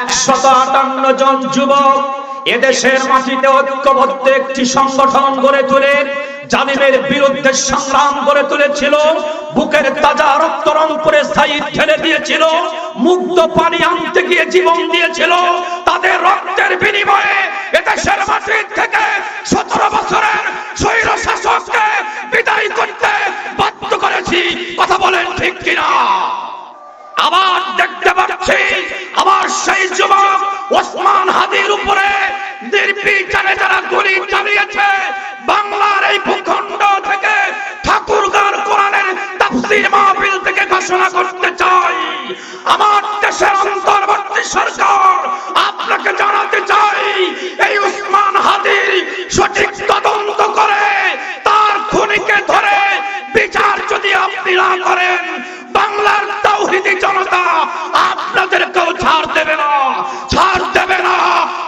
158 জন যুবক এদেশের মাটিতে ঐক্যবদ্ধ একটি সংগঠন গড়ে তুলে জালিমের বিরুদ্ধে সংগ্রাম গড়ে তুলেছিল। বুকের তাজা রক্ত রং করে শহীদ ঢেলে দিয়েছিল, মুগ্ধ পানি আনতে গিয়ে জীবন দিয়েছিল। তাদের রক্তের বিনিময়ে এদেশের মাটি থেকে 17 বছরের স্বৈর শাসককে বিদায় করতে বাধ্য করেছি। কথা বলেন ঠিক কিনা? আবার দেখতে পাচ্ছি আবার সেই যুবক ওসমান হাদির উপরে নির্বিচারে যারা গুলি চালিয়েছে, বাংলার এই ভূখণ্ড থেকে ঠাকুরগাঁর কোরআনের তাফসীর মাহফিল থেকে ঘোষণা করতে চাই, আমার দেশের অন্তর্বর্তী সরকার আপনাকে জানাতে চাই, এই ওসমান হাদির সঠিক তদন্ত করে তার খুনিকে ধরে বিচার যদি আপনি না করেন, বাংলার তাওহীদি জনতা আপনাদেরকেও ছাড় দেবে না, ছাড় দেবে না,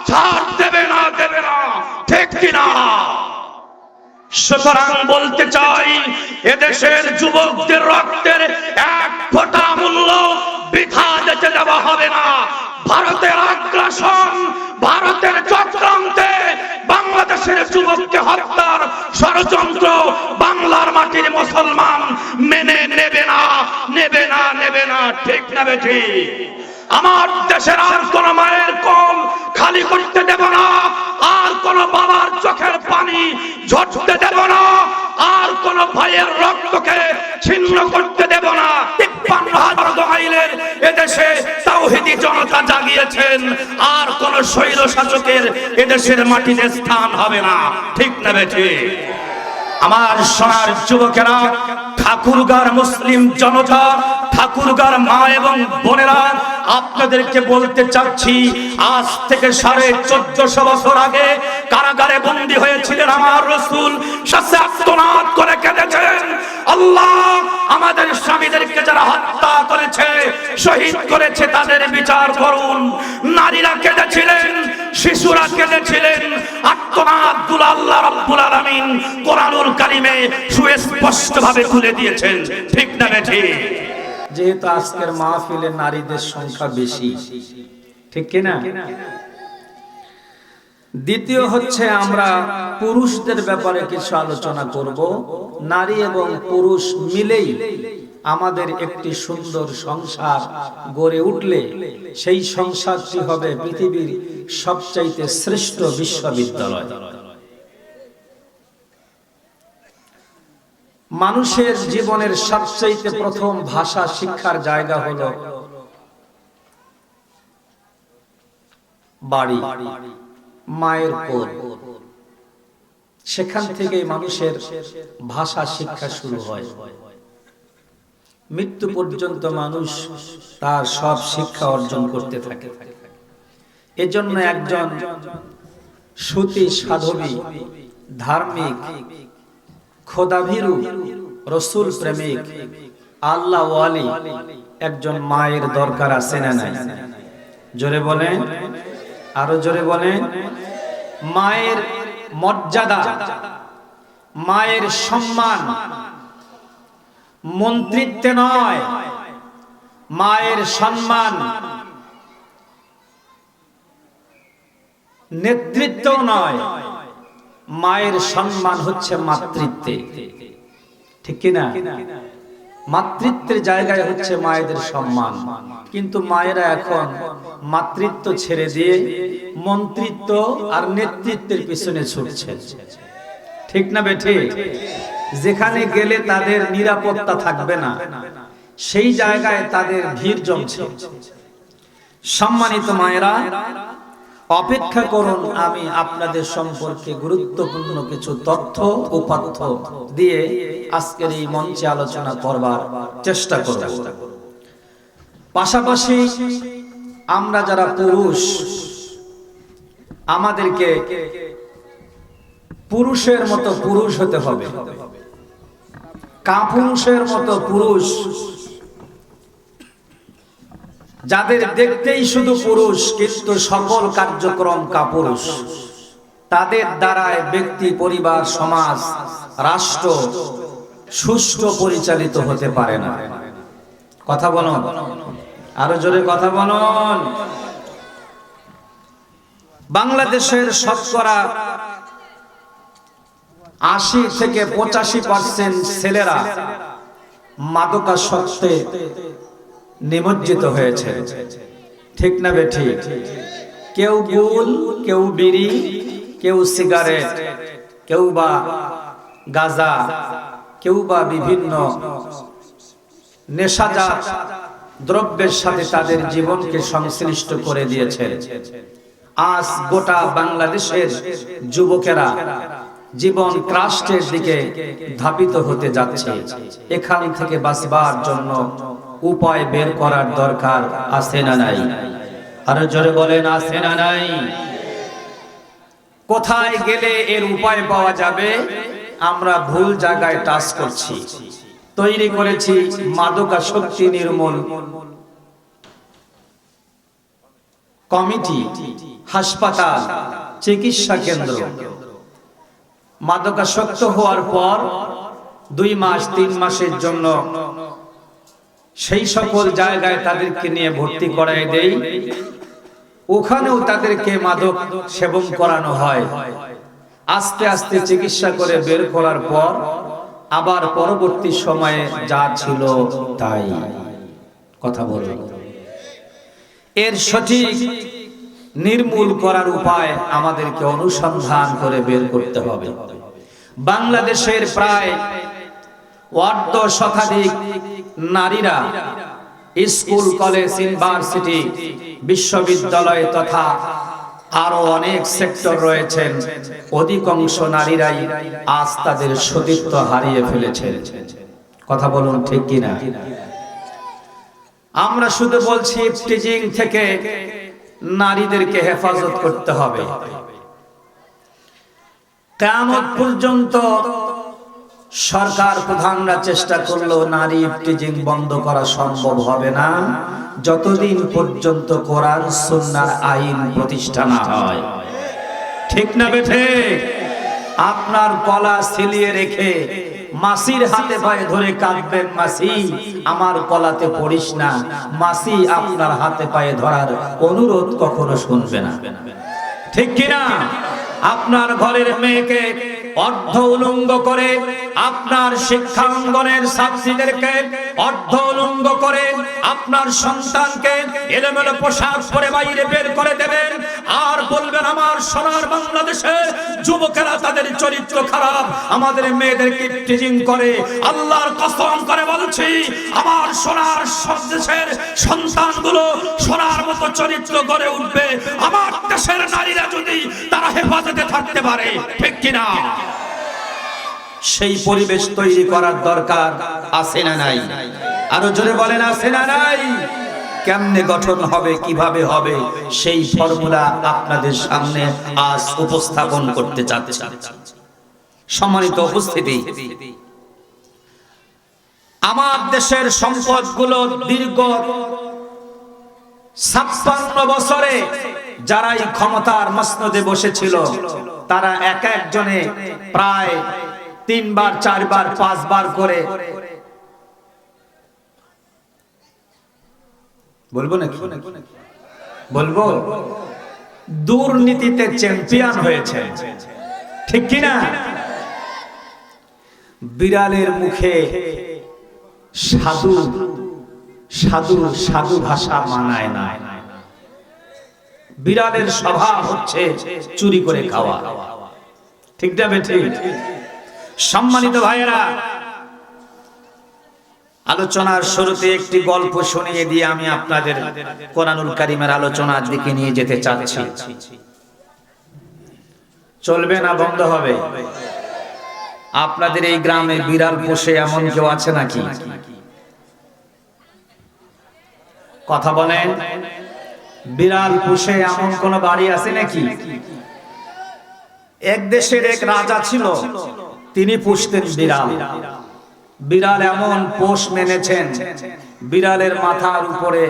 ছাড় দেবে না, দেবে না। ঠিক কিনা? সুতরাং বলতে চাই, এদেশের যুবকদের রক্তের এক ফোঁটা মূল্য বৃথা যেতে দেওয়া হবে না। ভারতের আগ্রাসন, ভারতের চক্রান্তে বাংলাদেশের যুবককে হত্যার ষড়যন্ত্র বাংলার মাটির মুসলমান মেনে নেবে না, নেবে না, নেবে না। ঠিক না বেঠি? আমার দেশের আর কোন মায়ের কোল খালি করতে দেব না, আর কোন বাবার চোখের পানি ঝরতে দেব না, আর কোন ভাইয়ের রক্তকে ছিন্ন করতে দেব না। ৫৩,০০০ মাইলের এদেশে তাওহীদি জনতা জাগিয়েছেন, আর কোন স্বৈর শাসকের এদেশের মাটিতে স্থান হবে না। ঠিক না বেঠি? আমার সোনার যুবকেরা, ঠাকুরগাঁর মুসলিম জনতা, ঠাকুরগাঁর মা এবং বোনেরা, আপনাদেরকে বলতে চাচ্ছি, আজ থেকে ১৪৫০ বছর আগে কারাগারে বন্দী হয়েছিলেন আমার রাসূল, শেষে আর্তনাদ করে কেঁদেছেন, আল্লাহ আমাদের স্বামীদেরকে যারা হত্যা করেছে, শহীদ করেছে, তাদের বিচার করুন। নারীরা কেঁদেছিলেন, শিশুরা কেঁদেছিলেন, আর্তনাদগুলো আল্লাহ রাব্বুল আলামিন কোরআনুল কারীমে সুস্পষ্টভাবে তুলে দিয়েছেন। ঠিক না বেঠি? যেহেতু আজকের মাহফিলে নারীদের সংখ্যা বেশি, ঠিক কিনা? দ্বিতীয় হচ্ছে, আমরা পুরুষদের ব্যাপারে কিছু আলোচনা করব। নারী এবং পুরুষ মিলেই আমাদের একটি সুন্দর সংসার গড়ে উঠলে সেই সংসারটি হবে পৃথিবীর সবচাইতে শ্রেষ্ঠ বিশ্ববিদ্যালয়। মানুষের জীবনের সবচাইতে প্রথম ভাষা শিক্ষার জায়গা হলো বাড়ি, মায়ের কোল। সেখান থেকেই মানুষের ভাষা শিক্ষা শুরু হয়। মৃত্যু পর্যন্ত মানুষ তার সব শিক্ষা অর্জন করতে থাকে। এজন্য একজন সতী সাধবী, ধার্মিক, খোদাভীরু, রসুল প্রেমিক, আল্লাহ ওয়ালি একজন মায়ের দরকার আছে না নাই? জোরে বলেন, আরো জোরে বলেন। মায়ের মর্যাদা, মায়ের সম্মান মন্ত্রিত্বে নয়, মায়ের সম্মান নেতৃত্ব নয়, মায়ের সম্মান হচ্ছে মাতৃত্বে। ঠিক কিনা? মাতৃত্বের জায়গায় হচ্ছে মায়েদের সম্মান। কিন্তু মায়েরা এখন মাতৃত্ব ছেড়ে দিয়ে মন্ত্রিত্ব আর নেতৃত্বের পিছনে ছুটছে। ঠিক না বেঠি? যেখানে গেলে তাদের নিরাপত্তা থাকবে না, সেই জায়গায় তাদের ভিড় জমছে। সম্মানিত মায়েরা, অপেক্ষা করুন, আমি আপনাদের সম্পর্কে গুরুত্বপূর্ণ কিছু তথ্য উপাত্ত দিয়ে আজকের এই মঞ্চে আলোচনা করবার চেষ্টা করব। পাশাপাশি আমরা যারা পুরুষ, আমাদেরকে পুরুষের মতো পুরুষ হতে হবে। কাপুরুষের মতো পুরুষ, যাদের দেখতেই শুধু পুরুষ কিন্তু সকল কার্যক্রম কাপুরুষ, তাদের দ্বারায় ব্যক্তি, পরিবার, সমাজ, রাষ্ট্র সুষ্ঠু পরিচালিত হতে পারে না। কথা বলুন, আরো জোরে কথা বলুন। বাংলাদেশের শতকরা ৮০ থেকে ৮৫% ছেলেরা মাদকাসক্তে নিমজ্জিত হয়েছে। ঠিক না বেঠিক? কেউ গুল, কেউ বিড়ি, কেউ সিগারেট, কেউ বা গাঁজা, কেউ বা বিভিন্ন নেশাজাত দ্রব্যের সাথে তাদের জীবনকে সংশ্লিষ্ট করে দিয়েছে। আজ গোটা বাংলাদেশের যুবকেরা জীবন ক্রাস্টের দিকে ধাবিত হতে যাচ্ছে। এখান থেকে বাঁচবার জন্য উপায় বের করার দরকার আছে না নাই? আরো জোরে বলেন, আছে না নাই? কোথায় গেলে এর উপায় পাওয়া যাবে? আমরা ভুল জায়গায় টাচ করছি। তৈরি করেছি মাদকাসক্তি নির্মূল কমিটি, হাসপাতাল, চিকিৎসা কেন্দ্র। মাদকাসক্ত হওয়ার পর 2 মাস 3 মাসের জন্য সেই সকল জায়গায় তাদেরকে নিয়ে ভর্তি করায় দেই। ওখানেও তাদেরকে মাদক সেবন করানো হয়। আস্তে আস্তে চিকিৎসা করে বের করার পর আবার পরবর্তী সময়ে যা ছিল তাই। কথা বলুন, এর সঠিক নির্মূল করার উপায় আমাদেরকে অনুসন্ধান করে বের করতে হবে। বাংলাদেশের প্রায় 1.5 শতাধিক নারীরা স্কুল, কলেজ, ইউনিভার্সিটি, বিশ্ববিদ্যালয় তথা আরো অনেক সেক্টর রয়েছেন, অধিকাংশ নারীরাই আজ তাদের সতীত্ব হারিয়ে ফেলেছে। কথা বলুন, ঠিক কিনা? আমরা শুধু বলছি টিজিং থেকে নারীদেরকে হেফাজত করতে হবে। কিয়ামত পর্যন্ত সরকার প্রধানরা চেষ্টা করলেও নারী টিজিং বন্ধ করা সম্ভব হবে না যতদিন পর্যন্ত কোরআন সুন্নাহর আইন প্রতিষ্ঠা না হয়। ঠিক না বেঠে? আপনার গলা ছিলিয়ে রেখে মাসির হাতে পায়ে ধরে কাঁদবেন, মাসি আমার গলাতে পড়িস না, মাসি আপনার হাতে পায়ে ধরার অনুরোধ কখনো শুনবে না। ঠিক কিনা? আপনার ঘরের মেয়েকে অর্ধ উলঙ্গ করে, আপনার শিক্ষাঙ্গনের ছাত্রীদেরকে অর্ধ উলঙ্গ করে, আপনার সন্তানকে এলোমেলো পোশাক পরে বাইরে বের করে দেবেন আর বলবেন আমার সোনার বাংলাদেশের যুবকেরা তাদের চরিত্র খারাপ, আমাদের মেয়েদেরকে টিজিং করে। আল্লাহর কসম করে বলছি, আমার সোনার দেশের সন্তানগুলো সোনার মতো চরিত্র গড়ে উঠবে আমার দেশের নারীরা যদি তারা হেফাজতে থাকতে পারে। ঠিক কিনা? সেই পরিবেশ তৈরি করার দরকার আছে না নাই? আরো জোরে বলেন, আছে না নাই? কেমনে গঠন হবে, কিভাবে হবে, সেই ফর্মুলা আপনাদের সামনে আজ উপস্থাপন করতে চাচ্ছি। সম্মানিত উপস্থিতি, আমার দেশের সম্পদগুলো দীর্ঘ 56 বছরে যারাই ক্ষমতার মসনদে বসেছিল তারা এক একজনে প্রায় 3 বার 4 বার 5 বার করে, বলবো নাকি? বলবো, দুর্নীতিতে চ্যাম্পিয়ন হয়েছে। ঠিক কিনা? বিড়ালের মুখে সাধু সাধু সাধু ভাষা মানায় না। বিড়ালের স্বভাব হচ্ছে চুরি করে খাওয়া। ঠিক না বেঠিক? সম্মানিত ভাইয়েরা, আলোচনার শুরুতে একটি গল্প শুনিয়ে দিয়ে আমি আপনাদের কোরআনুল কারীমের আলোচনার দিকে নিয়ে যেতে চাচ্ছি। চলবে না বন্ধ হবে? আপনাদের এই গ্রামে বিড়াল পোষে এমন কেউ আছে নাকি? কথা বলেন, বিড়াল পোষে এমন কোন বাড়ি আছে নাকি? এক দেশের এক রাজা ছিল, তিনি পুষতেন বিড়াল। বিড়াল এমন পোষ মেনেছেন, বিড়ালের মাথার উপরে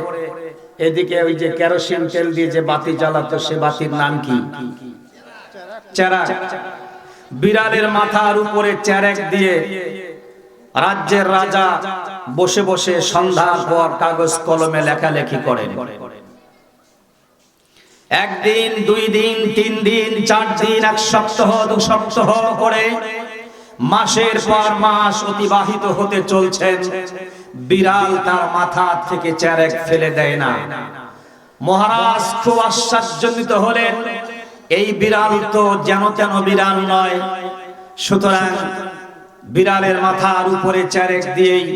এদিকে ওই যে কেরোসিন তেল দিয়ে যে বাতি জ্বালাতো, সে বাতির নাম কি? চেরাগ। বিড়ালের মাথার উপরে চেরাগ দিয়ে রাজ্যের রাজা বসে বসে সন্ধ্যার পর কাগজ কলমে লেখালেখি করেন। একদিন, 2 দিন, 3 দিন, 4 দিন, 1 সপ্তাহ, 2 সপ্তাহ করে মাসের পর মাস অতিবাহিত হতে চলছেন। বিড়াল তার মাথা থেকে চেরেক ফেলে দেয় না। মহারাজ খুব আশ্চর্যান্বিত হলেন, এই বিড়াল তো যেন তেন বিড়াল নয়, সুতরাং বিড়ালের মাথার উপরে চেরেক দিয়েই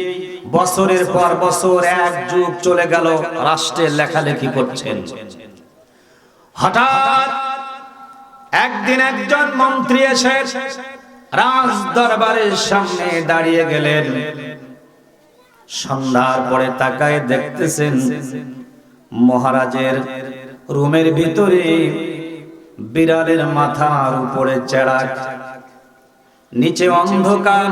বছরের পর বছর 1 যুগ চলে গেল, রাষ্ট্রের লেখালেখি করছেন। হঠাৎ একদিন একজন মন্ত্রী এসে রাজ দরবারের সামনে দাঁড়িয়ে গেলেন। সন্ধ্যার পরে তাকায় দেখতেছেন মহারাজের রুমের ভিতরে বিড়ালের মাথার উপরে চেরাক, নিচে অন্ধকার,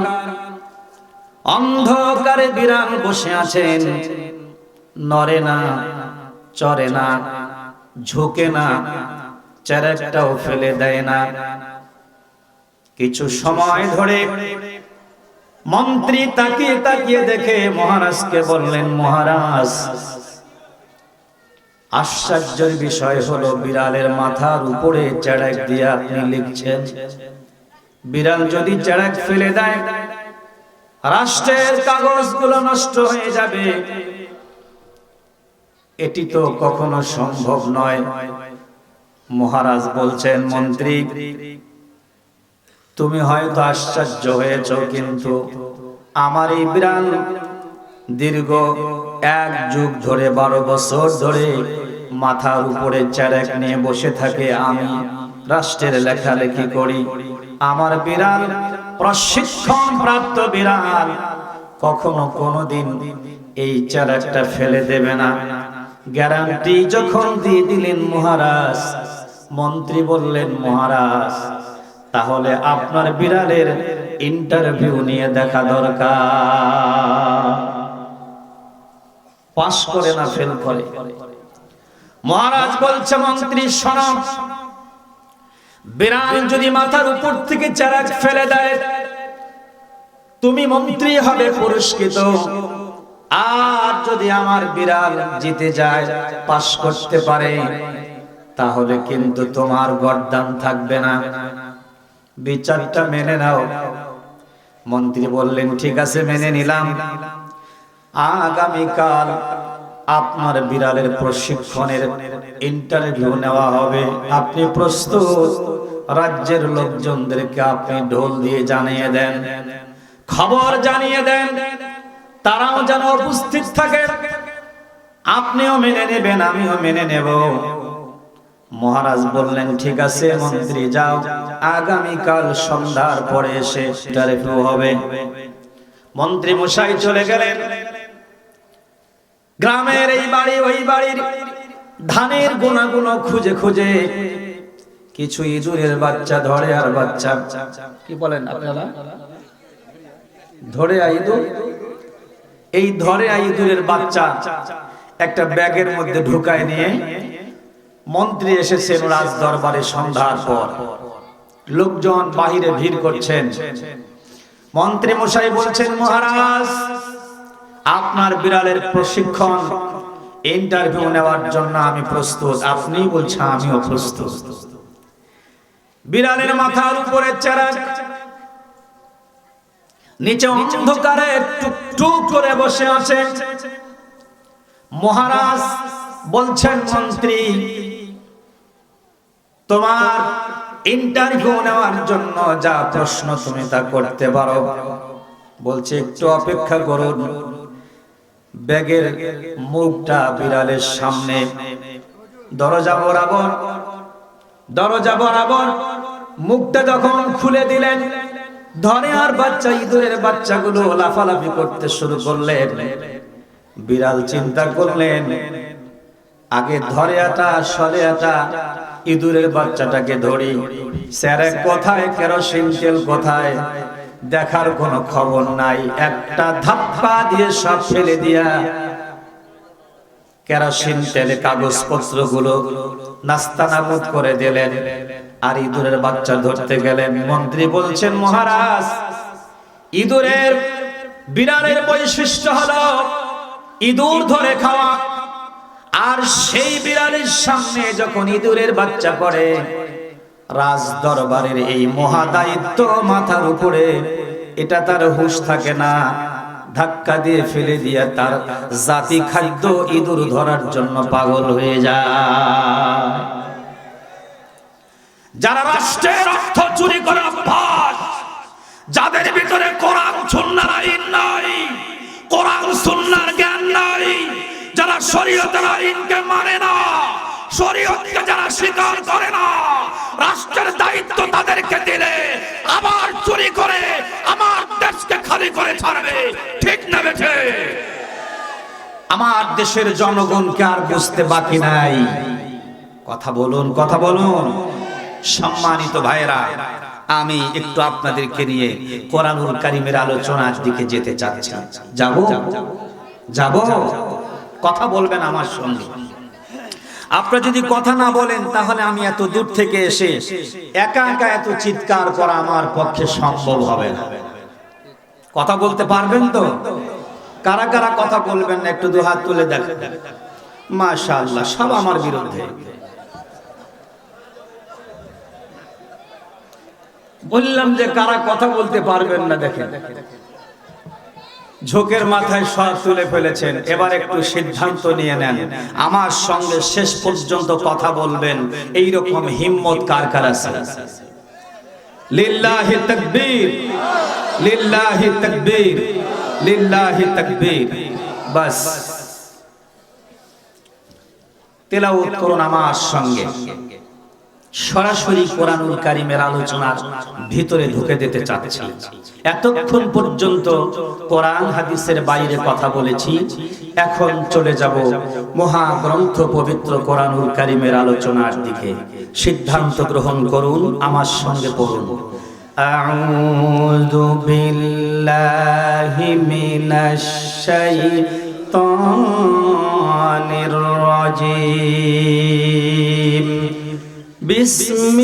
অন্ধকারে বিড়াল বসে আছেন, নড়ে না, চড়ে না, ঝুঁকে না, চেরাকটাও ফেলে দেয় না। কিছু সময় ধরে মন্ত্রী তাকিয়ে তাকিয়ে দেখে মহারাজকে বললেন, মহারাজ, আশ্চর্যের বিষয় হলো বিড়ালের মাথার উপরে চেরাক দিয়ে আপনি লিখছেন। বিড়াল যদি চেরাক ফেলে দেয় রাষ্ট্রের কাগজগুলো নষ্ট হয়ে যাবে, এটি তো কখনো সম্ভব নয়। মহারাজ বলছেন, মন্ত্রী, তুমি হয়তো আশ্চর্য হয়েছ, কিন্তু আমার এই বিড়াল দীর্ঘ 1 যুগ ধরে 12 বছর ধরে মাথার উপরে চেরাক নিয়ে বসে থাকে। আমি রাষ্ট্রের লেখালেখি করি, আমার বিড়াল প্রশিক্ষণ প্রাপ্ত বিড়াল, কখনো কোনোদিন এই চেরাকটা ফেলে দেবে না। গ্যারান্টি যখন দিয়ে দিলেন মহারাজ, মন্ত্রী বললেন, মহারাজ, তাহলে আপনার বিড়ালের ইন্টারভিউ নিয়ে দেখা দরকার, পাস করে না ফেল করে। মহারাজ বলছে, মন্ত্রী শোনো, বিড়াল যদি মাথার উপর থেকে চেরাক ফেলে দেয় তুমি মন্ত্রী হবে পুরস্কৃত, আর যদি আমার বিড়াল জিতে যায়, পাস করতে পারে, তাহলে কিন্তু তোমার গর্দান থাকবে না। বিচারটা মেনে নাও। মন্ত্রী বললেন, ঠিক আছে, মেনে নিলাম। আগামীকাল আপনার বিড়ালের প্রশিক্ষণের ইন্টারভিউ নেওয়া হবে, আপনি প্রস্তুত? রাজ্যের লোকজনদেরকে আপনি ঢোল দিয়ে জানিয়ে দেন, খবর জানিয়ে দেন, তারাও যেন উপস্থিত থাকে। আপনিও মেনে নেবেন, আমিও মেনে নেব। মহারাজ বললেন, ঠিক আছে মন্ত্রী, যাও, আগামীকাল সন্ধ্যার পরে এসে ইন্টারভিউ হবে। মন্ত্রী মশাই চলে গেলেন। গ্রামের এই বাড়ি ওই বাড়ির ধানের গোনাগুলো খুঁজে খুঁজে কিছু ইঁদুরের বাচ্চা ধরে, আর বাচ্চা কি বলেন আপনারা, ধরে ইঁদুর, এই ধরে ইঁদুরের বাচ্চা একটা ব্যাগের মধ্যে ঢুকায় নিয়ে মন্ত্রী এসেছেন রাজ দরবারে সন্ধ্যার পর। লোকজন বাহিরে ভিড় করছেন। মন্ত্রী মশাই বলছেন, মহারাজ, আপনার বিড়ালের প্রশিক্ষণ ইন্টারভিউ নেওয়ার জন্য আমি প্রস্তুত। আপনি বলছেন, আমিও প্রস্তুত। বিড়ালের মাথার উপরে চেরাক, নিচে অন্ধকারে টুকটুক করে বসে আছে। মহারাজ বলছেন, মন্ত্রী, তোমার ইন্টারভিউ নেওয়ার জন্য যা প্রশ্ন তুমি তা করতে পারো। বলছে, একটু অপেক্ষা করুন। ব্যাগের মুখটা বিড়ালের সামনে, দরজা বরাবর মুখটা যখন খুলে দিলেন, ধরে আর বাচ্চা ইঁদুরের বাচ্চাগুলো লাফালাফি করতে শুরু করলেন। বিড়াল চিন্তা করলেন, আগে ধরে আটা সরে আটা ইঁদুরের বাচ্চাটাকে ধরি, স্যারেক কোথায়, কেরোসিন তেল কোথায়, দেখার কোনো খবর নাই। একটা ধাপ্পা দিয়ে সব ফেলে দিয়া কেরোসিন তেলে কাগজপত্রগুলো নাস্তানাবুদ করে দিলেন, আর ইঁদুরের বাচ্চা ধরতে গেলেন। মন্ত্রী বলছেন, মহারাজ, ইঁদুরের বিড়ালের বৈশিষ্ট্য হলো ইঁদুর ধরে খাওয়া, আর সেই বিড়ালের সামনে যখন ইঁদুরের বাচ্চা পড়ে, রাজ দরবারের এই মহাদায়িত্ব মাথার উপরে, এটা তার হুঁশ থাকে না, ধাক্কা দিয়ে ফেলে দিয়ে তার জাতি খাদ্য ইঁদুর ধরার জন্য পাগল হয়ে যায়। যারা রাষ্ট্রের অর্থ চুরি করে অভ্যাস, যাদের ভিতরে কোরআন সুন্নাহর আইন নাই, কোরআন সুন্নাহর জ্ঞান নাই, যারা শরীয়তের আইনকে মানে না, শরীয়তকে যারা স্বীকার করে না, রাষ্ট্রের দায়িত্ব তাদেরকে দিলে আবার চুরি করে আমার দেশকে খালি করে ছাড়বে। ঠিক না বেঠে? আমার দেশের জনগণকে আর বুঝতে বাকি নাই। কথা বলুন, কথা বলুন। সম্মানিত ভাইরা, আমি একটু আপনাদেরকে নিয়ে কোরআনুল কারীমের আলোচনার দিকে যেতে চাচ্ছি। যাব যাব কথা বলবেন আমার সঙ্গে। আপনারা যদি কথা না বলেন তাহলে আমি এত দূর থেকে এসে একা একা এত চিৎকার করা আমার পক্ষে সম্ভব হবে না। কথা বলতে পারবেন তো? কারা কারা কথা বলবেন না একটু দুহাত তুলে দেখেন। মাশাআল্লাহ, সব আমার বিরুদ্ধে। বললাম যে কারা কথা বলতে পারবেন না, দেখেন ঝোঁকের মাথায় সব তুলে ফেলেছেন। এবার একটু সিদ্ধান্ত নিয়ে নেন, আমার সঙ্গে শেষ পর্যন্ত কথা বলবেন। এইরকম হিম্মত কার কার আছে? লিল্লাহি তাকবীর, লিল্লাহি তাকবীর, লিল্লাহি তাকবীর। বাস তেলাওয়াত করুন আমার সঙ্গে। সরাসরি কোরআনুল কারীমের আলোচনার ভিতরে ঢুকে যেতে চাচ্ছি। এতক্ষণ পর্যন্ত কোরআন হাদিসের বাইরে কথা বলেছি, এখন চলে যাব মহাগ্রন্থ পবিত্র কোরআনুল কারীমের আলোচনার দিকে। সিদ্ধান্ত গ্রহণ করুন, আমার সঙ্গে পড়ুন। আউযু বিল্লাহি মিনাশ শাইতানির রাজীম। বিসমিল্লাহির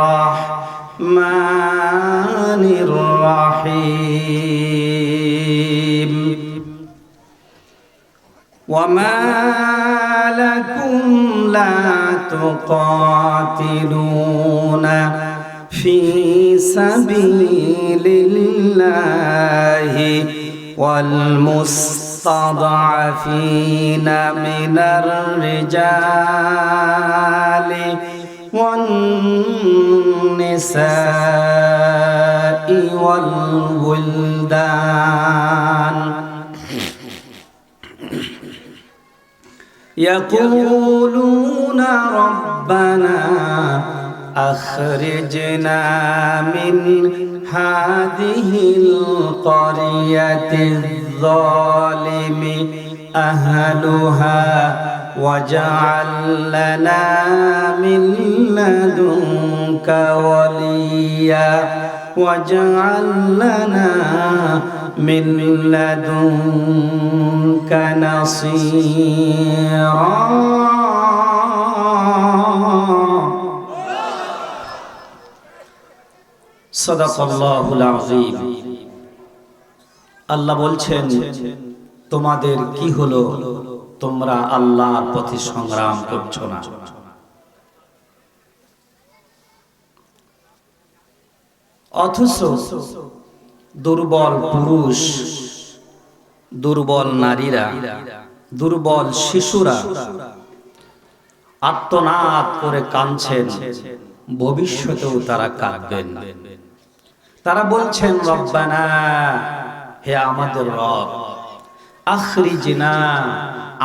রাহমানির রাহিম। ওয়ামা লাকুম লা তুকাতিলুনা ফি সাবিলিল্লাহি ওয়াল المستضعفين من الرجال والنساء والولدان يقولون ربنا أخرجنا من هذه القرية الظالم أهلها واجعل لنا من لدنك وليا واجعل لنا من لدنك نصيرا সাদাকাল্লাহুল আযীম। আল্লাহ বলছেন, তোমাদের কি হলো, তোমরা আল্লাহর পথে সংগ্রাম করছো না। অথচ দুর্বল পুরুষ, দুর্বল নারীরা, দুর্বল শিশুরা আর্তনাদ করে কাঁদছেন, ভবিষ্যতেও তারা কাঁদবেন। তারা বলছেন, রব্বানা, হে আমাদের রব, আখরিজনা,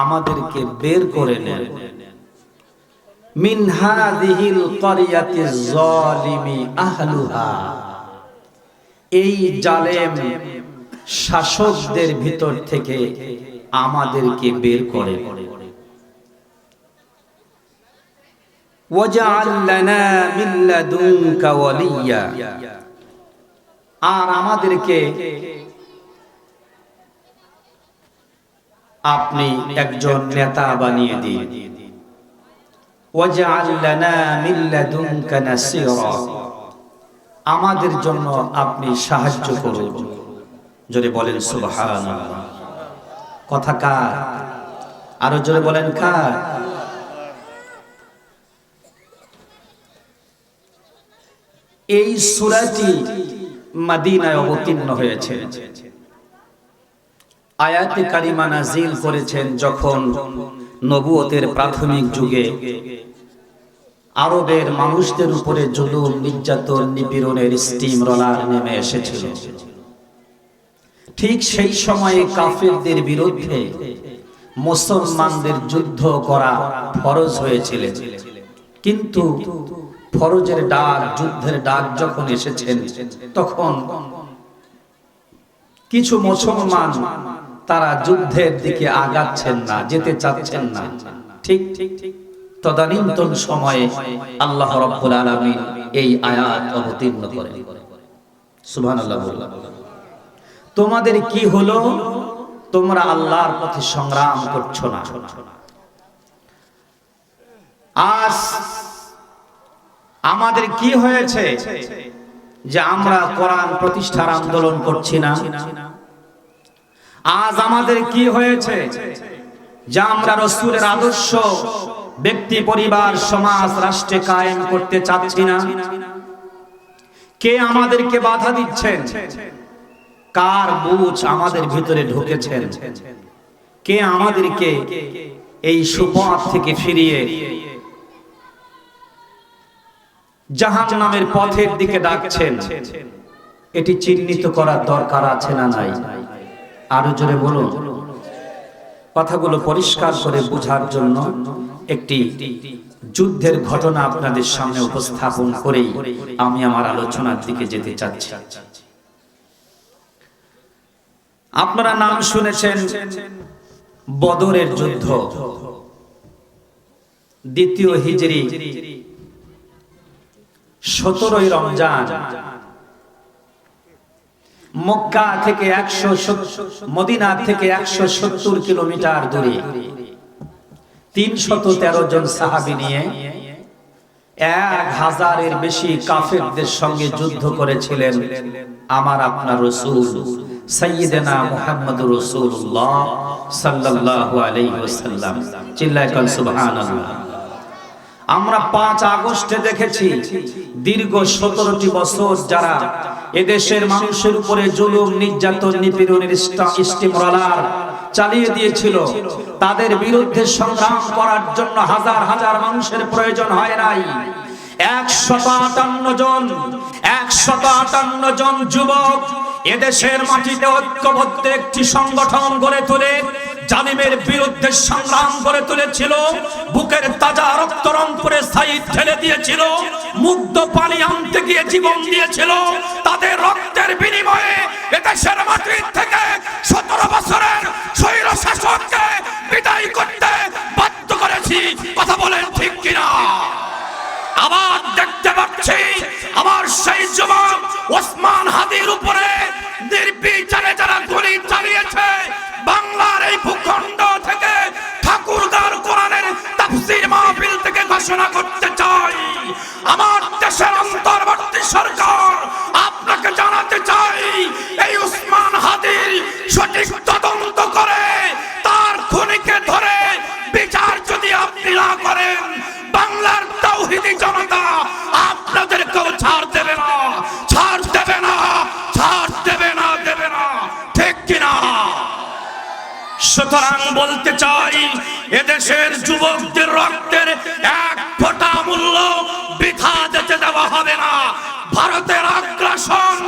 আমাদেরকে বের করে নেন, মিন হাযিহিল ক্বরিয়াতিজ যালিমি আহলুহা, এই জালেম শাসকদের ভিতর থেকে আমাদেরকে বের করে, ওয়াজআল লানা মিন লাদুনকা ওয়ালিয়া, আর আমাদেরকে আপনি একজন নেতা বানিয়ে দিন, ওয়াজআল লানা মিন লাদুনকা নাসীরা, আমাদের জন্য আপনি সাহায্য করুন। যদি বলেন সুবহানাল্লাহ। কথা কার? আরো জোরে বলেন কার? এই সূরাটি মদিনায় অবতীর্ণ হয়েছে। আয়াতে কারিমা নাজিল করেছেন যখন নবুয়তের প্রাথমিক যুগে আরবের মানুষদের উপরে জুলুম, নির্যাতন, নিপীড়নের স্টিম রোলার নেমে এসেছিল। ঠিক সেই সময়ে কাফেরদের বিরুদ্ধে মুসলমানদের যুদ্ধ করা ফরজ হয়েছিল। কিন্তু ফরজের ডাক, যুদ্ধের ডাক যখন এসেছেন, তখন কিছু মুসলমান তারা যুদ্ধের দিকে আগাচ্ছেন না, যেতে চাচ্ছেন না। ঠিক তদানীন্তন সময়ে আল্লাহ রাব্বুল আলামিন এই আয়াত অবতীর্ণ করেন। সুবহানাল্লাহ। তোমাদের কি হলো? তোমরা আল্লাহর পথে সংগ্রাম করছো না। আজ আমাদের কি হয়েছে যে আমরা কোরআন প্রতিষ্ঠার আন্দোলন করছি না? আজ আমাদের কি হয়েছে যে আমরা রাসূলের আদর্শ ব্যক্তি, পরিবার, সমাজ, রাষ্ট্রে কায়েম করতে চাচ্ছি না? কে আমাদেরকে বাধা দিচ্ছেন? কার বুঝ আমাদের ভিতরে ঢুকেছেন? কে আমাদেরকে এই সুপথ থেকে ফিরিয়ে জাহান্নামের পথের দিকে ডাকছেন? এটি চিহ্নিত করার দরকার আছে না নাই? আরো জোরে বলুন। কথাগুলো পরিষ্কার করে বোঝার জন্য একটি যুদ্ধের ঘটনা আপনাদের সামনে উপস্থাপন করেই আমি আমার আলোচনার দিকে যেতে চাচ্ছি। আপনারা নাম শুনেছেন বদরের যুদ্ধ, দ্বিতীয় হিজরি 17ই রমজান। মক্কা থেকে মদিনা থেকে 170 কিলোমিটার দূরে 313 জন সাহাবী নিয়ে 1000-এর বেশি কাফেরদের সঙ্গে যুদ্ধ করেছিলেন আমার আপনার রাসূল সাইয়্যিদানা মুহাম্মদুর রাসূলুল্লাহ সাল্লাল্লাহু আলাইহি ওয়াসাল্লাম। চিল্লায় বলেন সুবহানাল্লাহ। আমরা 5 আগস্টে দেখেছি দীর্ঘ 17টি বছর যারা এদেশের মানুষের উপরে জুলুম, নির্যাতন, নিপীড়নের স্টিমরোলার চালিয়ে দিয়েছিল, তাদের বিরুদ্ধে সংগ্রাম করার জন্য হাজার হাজার মানুষের প্রয়োজন হয় নাই। 158 জন যুবক এদেশের মাটিতে ঐক্যবদ্ধ একটি সংগঠন গড়ে তুলে জালিমের বিরুদ্ধে সংগ্রাম করে তুলেছিল। বুকের তাজা রক্ত রং করে সাইদ ঠেলে দিয়েছিল, মুগ্ধ পানি আনতে গিয়ে জীবন দিয়েছিল। তাদের রক্তের বিনিময়ে এদেশের মাটি থেকে 17 বছরের স্বৈর শাসককে বিদায় করতে বাধ্য করেছি। কথা বলেন ঠিক কিনা? আবার দেখতে পাচ্ছি আমার সেই যুবক ওসমান হাদির উপরে নির্বিচারে যারা গুলি চালিয়েছে, বাংলার এই ভূখণ্ড থেকে ঠাকুরগাঁর কোরআনের তাফসীর মাহফিল থেকে ঘোষণা করতে চাই, আমার দেশের অন্তর্বর্তী সরকার আপনাকে জানাতে চাই, এই ওসমান হাদির সঠিক তদন্ত করে তার খুনিকে ধরে বিচার যদি আপনি না করেন, বাংলার তাওহীদি জনতা আপনাদেরকেও ছাড় দেবে না, ছাড় দেবে না, ছাড় দেবে না, দেবে না। ঠিক কিনা? সুতরাং বলতে চাই, এদেশের যুবকদের রক্তের এক ফোঁটা মূল্য বৃথা যেতে দেওয়া হবে না। ভারতের আগ্রাসন,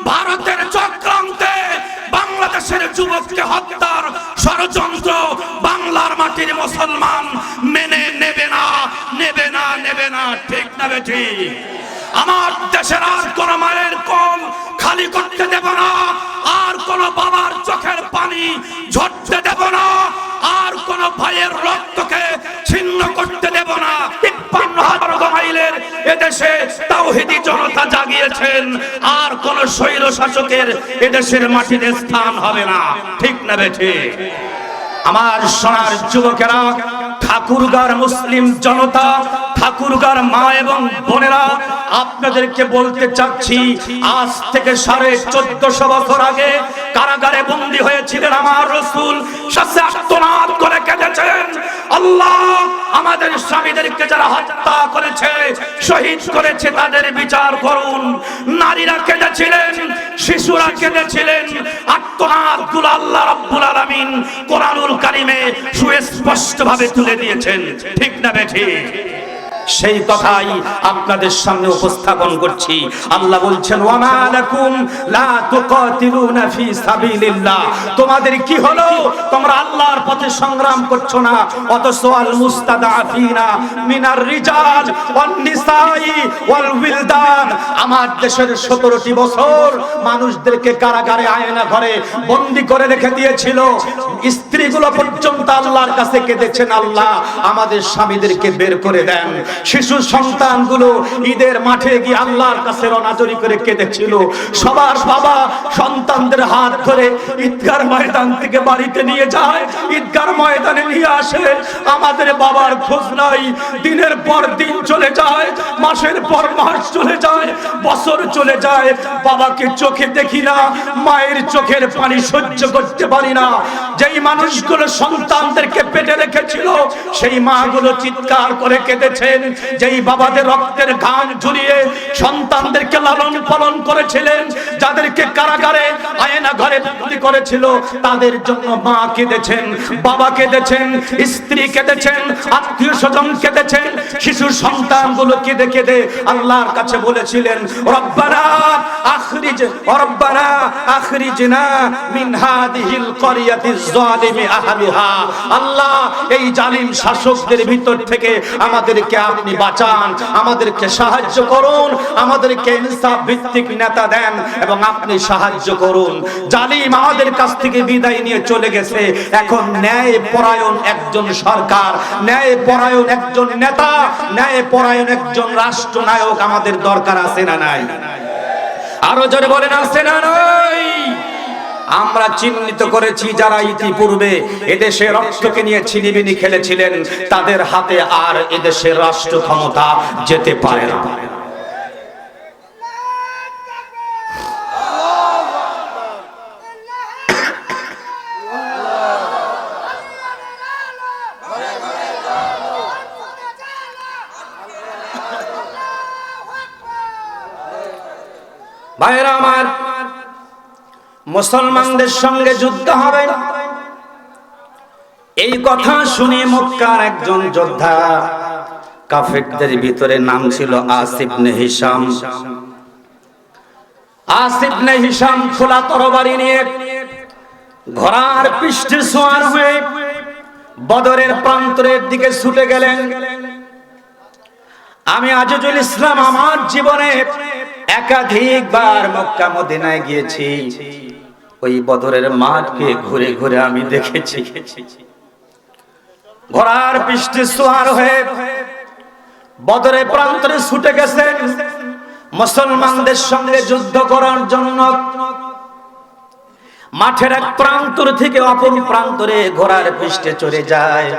ভারতের চক্রান্তে বাংলাদেশের যুবককে হত্যার ষড়যন্ত্র বাংলার মাটির মুসলমান মেনে নেবে না, নেবে না, নেবে না। ঠিক না বেঠি? আমার দেশের আর কোন মায়ের কোল খালি করতে দেব না, আর কোন বাবার চোখের পানি ঝরতে দেব না, আর কোন ভাইয়ের রক্তকে ছিন্ন করতে দেব না। ৫৩,০০০ মাইলের এদেশে তাওহীদি জনতা জাগিয়েছেন, আর কোন স্বৈর শাসকের এদেশের মাটিতে স্থান হবে না। ঠিক না বেঠি? আমার সোনার যুবকেরা, ঠাকুরগাঁর মুসলিম জনতা, ঠাকুরগাঁর মা এবং বোনেরা, আপনাদেরকে বলতে চাচ্ছি, আজ থেকে 1450 বছর আগে কারাগারে বন্দী হয়েছিলেন আমার রাসূল, শেষে আর্তনাদ করে কেঁদেছেন, আল্লাহ আমাদের স্বামীদেরকে যারা হত্যা করেছে, শহীদ করেছে, তাদের বিচার করুন। নারীরা কেঁদেছিলেন, শিশুরা কেঁদেছিলেন। আর্তনাদগুলো আল্লাহ রাব্বুল আলামিন কোরআনুল কারীমে সুস্পষ্টভাবে তুলে দিয়েছেন, ঠিক না বেঠিক? সেই কথাই আপনাদের সামনে উপস্থাপন করছি। আল্লাহ বলছেন, ওয়া মা লাকুম লা তুকাতিলুনা ফি সাবিলিল্লাহ, তোমাদের কি হলো, তোমরা আল্লাহর পথে সংগ্রাম করছো না, অথচ আল মুস্তাদাফিনা মিনার রিজাল ওয়ান নিসাই ওয়াল উইলদান, আমার দেশের 17টি বছর মানুষদেরকে কারাগারে, আয়না ঘরে বন্দী করে রেখে দিয়েছিল। স্ত্রীগুলো পর্যন্ত আল্লাহর কাছে কেঁদেছেন, আল্লাহ আমাদের স্বামীদেরকে বের করে দেন। শিশু সন্তানগুলো ঈদের মাঠে গিয়ে আল্লাহর কাছে রনাজরি করে কেঁদেছিল। সবার বাবা সন্তানদের হাত ধরে ঈদগার ময়দান থেকে বাড়িতে নিয়ে যায়, ঈদগার ময়দানে নিয়ে আসে, আমাদের বাবার খোঁজ নাই। দিনের পর দিন চলে যায়, মাসের পর মাস চলে যায়, বছর চলে যায়, বাবাকে চোখে দেখি না, মায়ের চোখের পানি সহ্য করতে পারি না। যেই মানুষগুলো সন্তানদেরকে পেটে রেখেছিল, সেই মাগুলো চিৎকার করে কেঁদেছেন। যেই বাবাদের রক্তের ঘাম ঝরিয়ে সন্তানদেরকে লালন পালন করেছিলেন, যাদেরকে কারাগারে, আয়না ঘরে বন্দী করেছিল, তাদের জন্য মা কেঁদেছেন, বাবা কেঁদেছেন, স্ত্রী কেঁদেছেন, আত্মীয় স্বজন কেঁদেছেন। শিশু সন্তানগুলো কেঁদে কেঁদে আল্লাহর কাছে বলেছিলেন, রব্বানা আখরিজনা মিন হাদিহিল ক্বরিয়াতিজ যালিমি আহলুহা, আল্লাহ এই জালিম শাসকদের ভিতর থেকে আমাদেরকে আপনি বাঁচান, আমাদেরকে সাহায্য করুন, আমাদেরকে ইনসাফ ভিত্তিক নেতা দেন এবং আপনি সাহায্য করুন। জালিম আমাদের কাছ থেকে বিদায় নিয়ে চলে গেছে, এখন ন্যায় পরায়ণ একজন সরকার, ন্যায় পরায়ণ একজন নেতা, ন্যায় পরায়ণ একজন রাষ্ট্রনায়ক আমাদের দরকার আছে না নাই? আরো জোরে বলেন, আছে না নাই? আমরা চিহ্নিত করেছি যারা ইতিপূর্বে এদেশে রক্তকে নিয়ে ছিনিবিনি খেলেছিলেন, তাদের হাতে আর এদেশের রাষ্ট্র ক্ষমতা যেতে পারে না। ভাইরা আমার, মুসলমানদের সঙ্গে যুদ্ধ হবে, এই কথা শুনে মক্কার একজন যোদ্ধা, কাফেরদের ভিতরে নাম ছিল আসিফ ইবনে হিশাম। আসিফ ইবনে হিশাম খোলা তরবারি নিয়ে ঘোড়ার পৃষ্ঠে সওয়ার হয়ে বদরের প্রান্তরের দিকে ছুটে গেলেন। আমি আজিজুল ইসলাম আমার জীবনে একাধিকবার মক্কা মদিনায় গিয়েছি, ওই বদরের মাঠকে ঘুরে ঘুরে আমি দেখেছি। ঘোড়ার পৃষ্ঠে সওয়ার হয়ে বদরের প্রান্তরে ছুটে গেছেন মুসলমানদের সঙ্গে যুদ্ধ করার জন্য। মাঠের এক প্রান্তর থেকে অপর প্রান্তরে ঘোড়ার পৃষ্ঠে চড়ে যায়।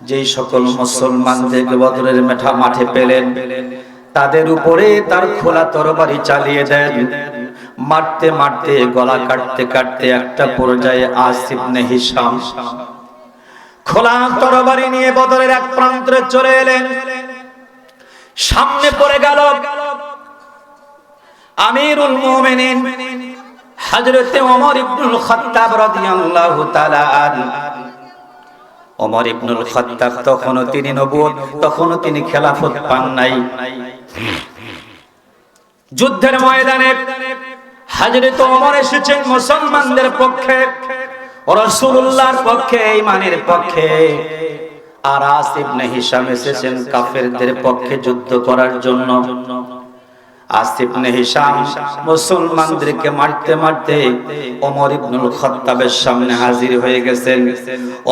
যেই সকল মুসলমানদেরকে বদরের মাঠে পেলেন, তাদের উপরে তার খোলা তরবারি চালিয়ে দেন। মারতে মারতে, গলা কাটতে কাটতে একটা পর্যায়ে আসিফ ইবনে হিশাম খোলা তরবারি নিয়ে বদরের এক প্রান্তরে চলে এলেন। সামনে পড়ে গেল আমিরুল মুমিনিন হযরত ওমর ইবনুল খাত্তাব রাদিয়াল্লাহু তাআলা আনহু। ওমর ইবনুল খাত্তাব তখনও তিনি নবুয়ত, তখনও তিনি খেলাফত পান নাই। যুদ্ধের ময়দানে হযরত ওমর এসেছেন মুসলমানদের পক্ষে, রাসূলুল্লাহর পক্ষে, ঈমানের পক্ষে। আর আসিফ ইবনে হিশাম এসেছেন কাফেরদের পক্ষে যুদ্ধ করার জন্য। আসিফ ইবনে হিশাম মুসলমানদেরকে মারতে মারতে ওমর ইবনুল খাত্তাবের সামনে হাজির হয়ে গেছেন।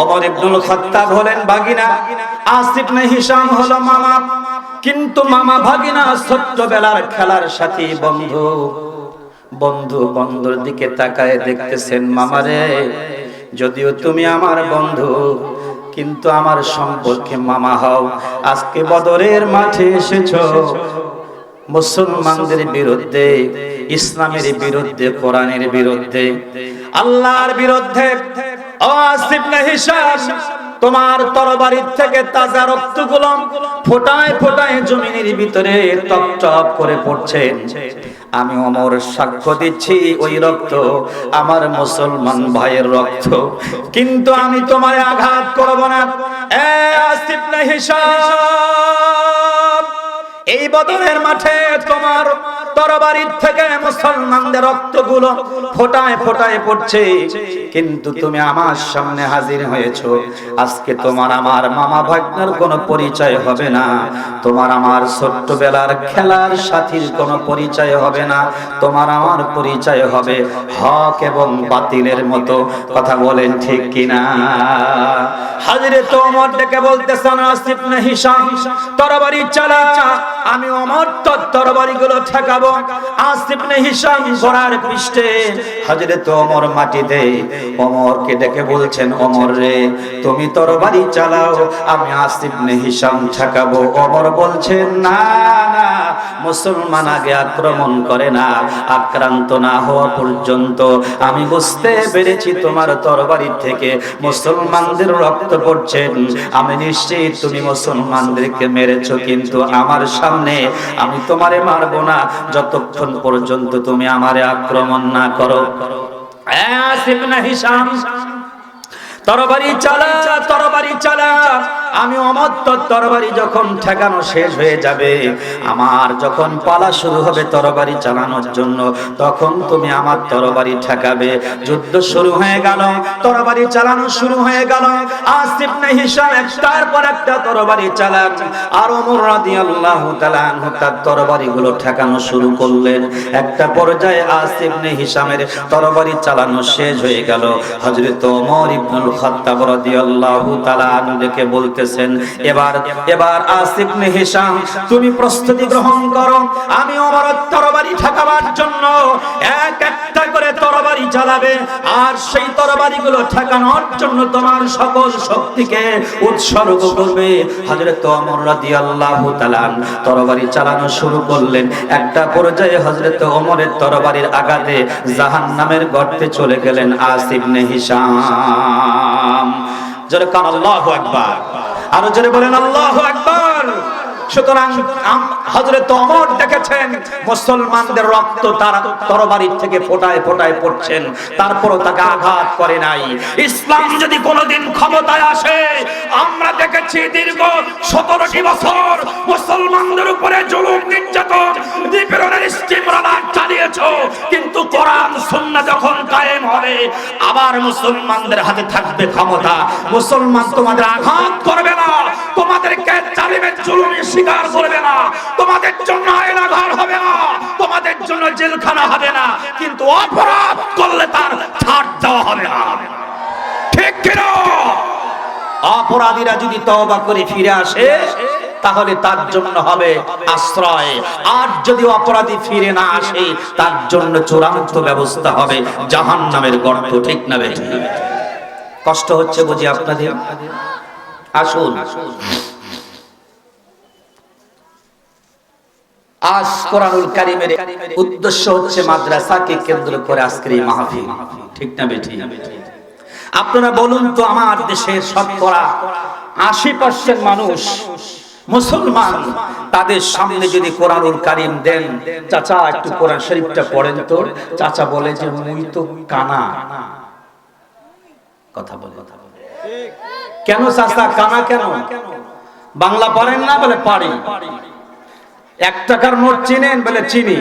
ওমর ইবনুল খাত্তাব হলেন ভাগিনা, আসিফ ইবনে হিশাম হলো মামা। কিন্তু মামা ভাগিনা ছোট্টবেলার খেলার সাথী, বন্ধু। বন্ধুর দিকে তাকায় দেখতেছেন, মামারে যদিও তুমি আমার বন্ধু, কিন্তু আমার সম্পর্কে মামা হও। আজকে বদরের মাঠে এসেছো মুসলমানদের বিরুদ্ধে, ইসলামের বিরুদ্ধে, কোরআনের বিরুদ্ধে, আল্লাহর বিরুদ্ধে। আওয়াস ইবনে হিশাম, তোমার তরবারির থেকে তাজা রক্তগুলো ফোটায় ফোটায় জমিনের ভিতরে টপ টপ করে পড়ছে। আমি ওমর সাক্ষ্য দিচ্ছি ওই রক্ত আমার মুসলমান ভাইয়ের রক্ত, কিন্তু আমি তোমারে আঘাত করব না। আওয়াস ইবনে হিশাম, এই বদরের মাঠে তোমার তরবারির থেকে মুসলমানদের রক্তগুলো ফোটায় ফোটায় পড়ছে, কিন্তু তুমি আমার সামনে হাজির হয়েছো। আজকে তোমার আমার মামা ভাগ্নের কোনো পরিচয় হবে না, তোমার আমার ছোট্টবেলার খেলার সাথীর কোনো পরিচয় হবে না, তোমার আমার পরিচয় হবে হক এবং বাতিলের মতো। কথা বলেন ঠিক কিনা? হযরত ওমর ডেকে বলতেছেন, আওয়াস ইবনে হিশাম তরবারি চালা, আমি ওমর তোর তরবারিগুলো ঠেকাবো। আওয়াস ইবনে হিশাম ঘোড়ার পৃষ্ঠে, হযরত ওমর মাটিতে। ওমরকে ডেকে বলছেন, ওমর রে তুমি তরবারি চালাও, আমি আওয়াস ইবনে হিশাম ঠেকাবো। ওমর বলছেন, না না, মুসলমান আগে আক্রমণ করে না, আক্রান্ত না হওয়া পর্যন্ত আমি বুঝতে পেরেছি তোমার তরবারি থেকে মুসলমানদের রক্ত পড়ছেন। আমি নিশ্চিত তুমি মুসলমানদেরকে মেরেছো, কিন্তু আমার সামনে আমি তোমারে মারবো না যতক্ষণ পর্যন্ত তুমি আমারে আক্রমণ না করো। আওয়াস ইবনে হিশাম তরবারি চালা, তরবারি চালা, আমি ওমর তোর তরবারি যখন ঠেকানো শেষ হয়ে যাবে, আমার যখন পালা শুরু হবে তরবারি চালানোর জন্য, তখন তুমি আমার তরবারি ঠেকাবে। যুদ্ধ শুরু হয়ে গেল, তরবারি চালানো শুরু হয়ে গেল। আওয়াস ইবনে হিশাম একটার পর একটা তরবারি চালান, আর ওমর রাদিয়াল্লাহু তাআলা আনহু তার তরবারিগুলো ঠেকানো শুরু করলেন। একটা পর্যায়ে আওয়াস ইবনে হিশামের তরবারি চালানো শেষ হয়ে গেল। হযরত ওমর ইবনুল খাত্তাব রাদিয়াল্লাহু তাআলা আনহু ডেকে বলতেছেন, এবার আওয়াস ইবনে হিশাম তুমি প্রস্তুতি গ্রহণ করো, আমি ওমরের তরবারি ঠেকাবার জন্য এক একটা করে তরবারি চালাবে, আর সেই তরবারিগুলো ঠেকানোর জন্য তোমার সকল শক্তিকে উৎসর্গ করবে। হযরত ওমর রাদিয়াল্লাহু তাআলা তরবারি চালানো শুরু করলেন। একটা পর্যায়ে হযরত ওমরের তরবারির আঘাতে জাহান্নামের গর্তে চলে গেলেন আওয়াস ইবনে হিশাম। জোরে কান আল্লাহু আকবার, আরো জোরে বলেন আল্লাহু আকবার। সুতরাং হযরত ওমর দেখেছেন মুসলমানদের রক্ত তার তরবারির থেকে ফোটায় ফোটায় পড়ছেন, তারপরও তাকে আঘাত করে নাই। ইসলাম যদি কোনোদিন ক্ষমতায় আসে, আমরা দেখেছি দীর্ঘ 17টি বছর মুসলমানদের উপরে জুলুম নির্যাতন নিপীড়নের ইস্তিমরার চালিয়েছো, কিন্তু কোরআন সুন্নাহ যখন কায়েম হবে, আবার মুসলমানদের হাতে থাকবে ক্ষমতা। মুসলমান তোমাদের আঘাত করবে না, তোমাদেরকে জালিমের জুলুমের শিকার করবে না, তোমাদের জন্য আয়নাঘর হবে না, তোমাদের জন্য জেলখানা হবে না, কিন্তু অপরাধ করলে তার ছাড় দেওয়া হবে না। ঠিক কিনা? অপরাধীরা যদি তওবা করে ফিরে আসে, তাহলে তার জন্য হবে আশ্রয়, আর যদি অপরাধী ফিরে না আসে, তার জন্য চূড়ান্ত ব্যবস্থা হবে জাহান্নামের গর্ত। ঠিক না বেঠিক? কষ্ট হচ্ছে বুঝি আপনাদের? আসুন, আজ কোরআনুল কারীমের উদ্দেশ্য হচ্ছে মাদ্রাসাকে কেন্দ্র করে আজকের এই মাহফিল। ঠিক না বেঠিক? আপনারা বলুন তো, আমার দেশের শতকরা 80% মানুষ মুসলমান, তাদের সামনে যদি কোরআনুল কারীম দেন, চাচা একটু কোরআন শরীফটা পড়েন তো, চাচা বলে যে মুই তো কানা। কথা বলে কেন চাচা কানা কেন? বাংলা পারেন না? বলে পারি। 1 টাকার নোট চিনেন? বলে চিনি।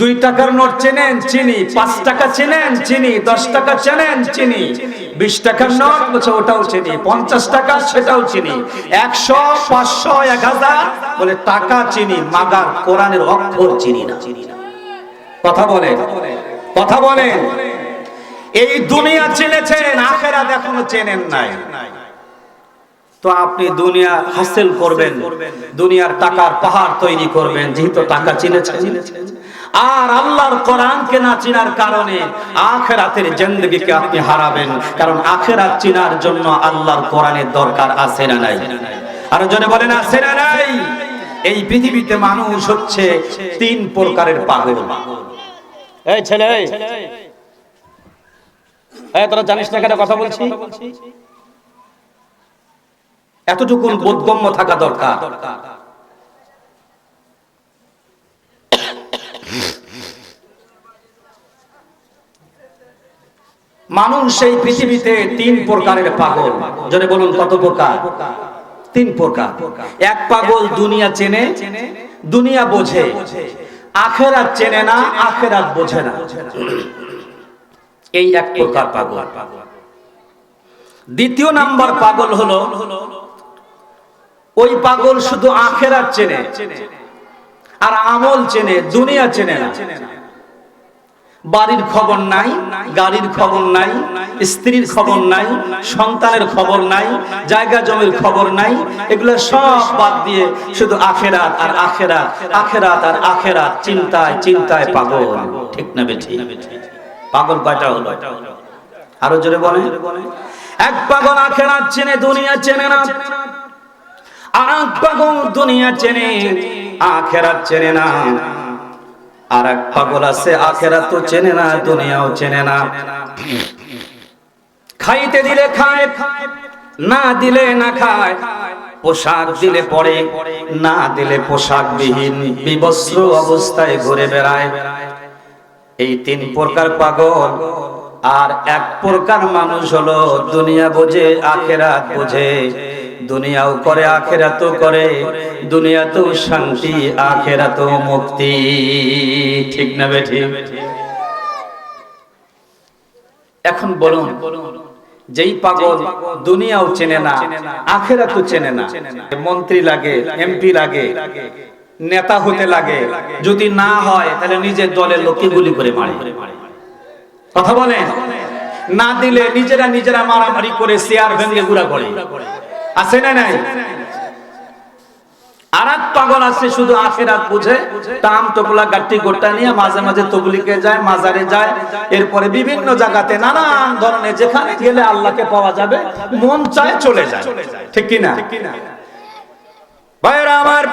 2 টাকার নোট চিনেন? চিনি। 5 টাকা চিনেন? চিনি। 10 টাকা চিনেন? চিনি। 20 টাকার নোট বলছে ওটাও চিনি। 50 টাকা সেটাও চিনি। 100, 500, 1000 বলে টাকা চিনি, মাগার কোরআনের অক্ষর চিনি না। কথা বলেন, কথা বলেন। এই দুনিয়া চিনেছেন, আখিরাত এখনো চেনেন নাই। তো আপনি দুনিয়া হাসিল করবেন, দুনিয়ার টাকার পাহাড় তৈরি করবেন, যেহেতু টাকা চিনেছেন। আর আল্লাহর কোরআনকে না চিনার কারণে আখিরাতের জিন্দেগিকে আপনি হারাবেন। কারণ আখিরাত চিনার জন্য আল্লাহর কোরআনের দরকার আছে না নাই? আর জনে বলেন আছে না নাই? এই পৃথিবীতে মানুষ হচ্ছে 3 প্রকারের পাগল। এই ছেলে, এই তোরা জানিস না কেন কথা বলছি? এতটুকু বোধগম্য থাকা দরকার। মানুষ এই পৃথিবীতে 3 প্রকারের পাগল। জনে বলুন কত প্রকার? 3 প্রকার। এক পাগল দুনিয়া চেনে, দুনিয়া বোঝে, আখিরাত চেনে না, আখিরাত বোঝে না। এই এক প্রকার পাগল। দ্বিতীয় নাম্বার পাগল হলো ওই পাগল শুধু আখিরাত চেনে আর আমল চেনে, দুনিয়া চেনে না। বাড়ির খবর নাই, গাড়ির খবর নাই, স্ত্রীর খবর নাই, সন্তানের খবর নাই, জায়গা জমির খবর নাই। এগুলো সব বাদ দিয়ে শুধু আখিরাত আর আখিরাত, আখিরাত আর আখিরাত, চিন্তায় চিন্তায় পাগল। ঠিক না বেঠিক? পাগল কয়টা হলো? আরো জোরে বলে। এক পাগল আখিরাত চেনে, দুনিয়া চেনে না। আর এক পাগল দুনিয়া চেনে, আখিরাত চেনে না। আর এক পাগল আছে আখিরাত তো চেনে না, দুনিয়াও চেনে না। খাইতে দিলে খায়, না দিলে না খায়। পোশাক দিলে পরে, না দিলে পোশাক বিহীন বিবস্ত্র অবস্থায় ঘুরে বেড়ায়। এই 3 প্রকার পাগল। আর এক প্রকার মানুষ হলো দুনিয়া বোঝে, আখিরাত বোঝে, দুনিয়াও করে আখিরাতও করে, দুনিয়াতেও শান্তি, আখিরাতেও মুক্তি। ঠিক না বেঠিক? এখন বলুন, যেই পাগল দুনিয়াও চেনে না, আখিরাতও চেনে না, মন্ত্রী লাগে, এমপি লাগে, নেতা হতে লাগে, যদি না হয় তাহলে নিজের দলের লোককে গুলি করে মারে। কথা বলেন? না দিলে নিজেরা মারামারি করে চেয়ার ভেঙে গুড়া করে। আছে না নাই? আর এক পাগল আছে শুধু আখিরাত বুঝে, তাম টোপলা গাট্টি গোটা নিয়ে মাঝে মাঝে তবলিগে যায়, মাজারে যায়, এরপরে বিভিন্ন জায়গাতে নানান ধরনের, যেখানে গেলে আল্লাহকে পাওয়া যাবে মন চায় চলে যায়। ঠিক কি না ভাইরা আমার?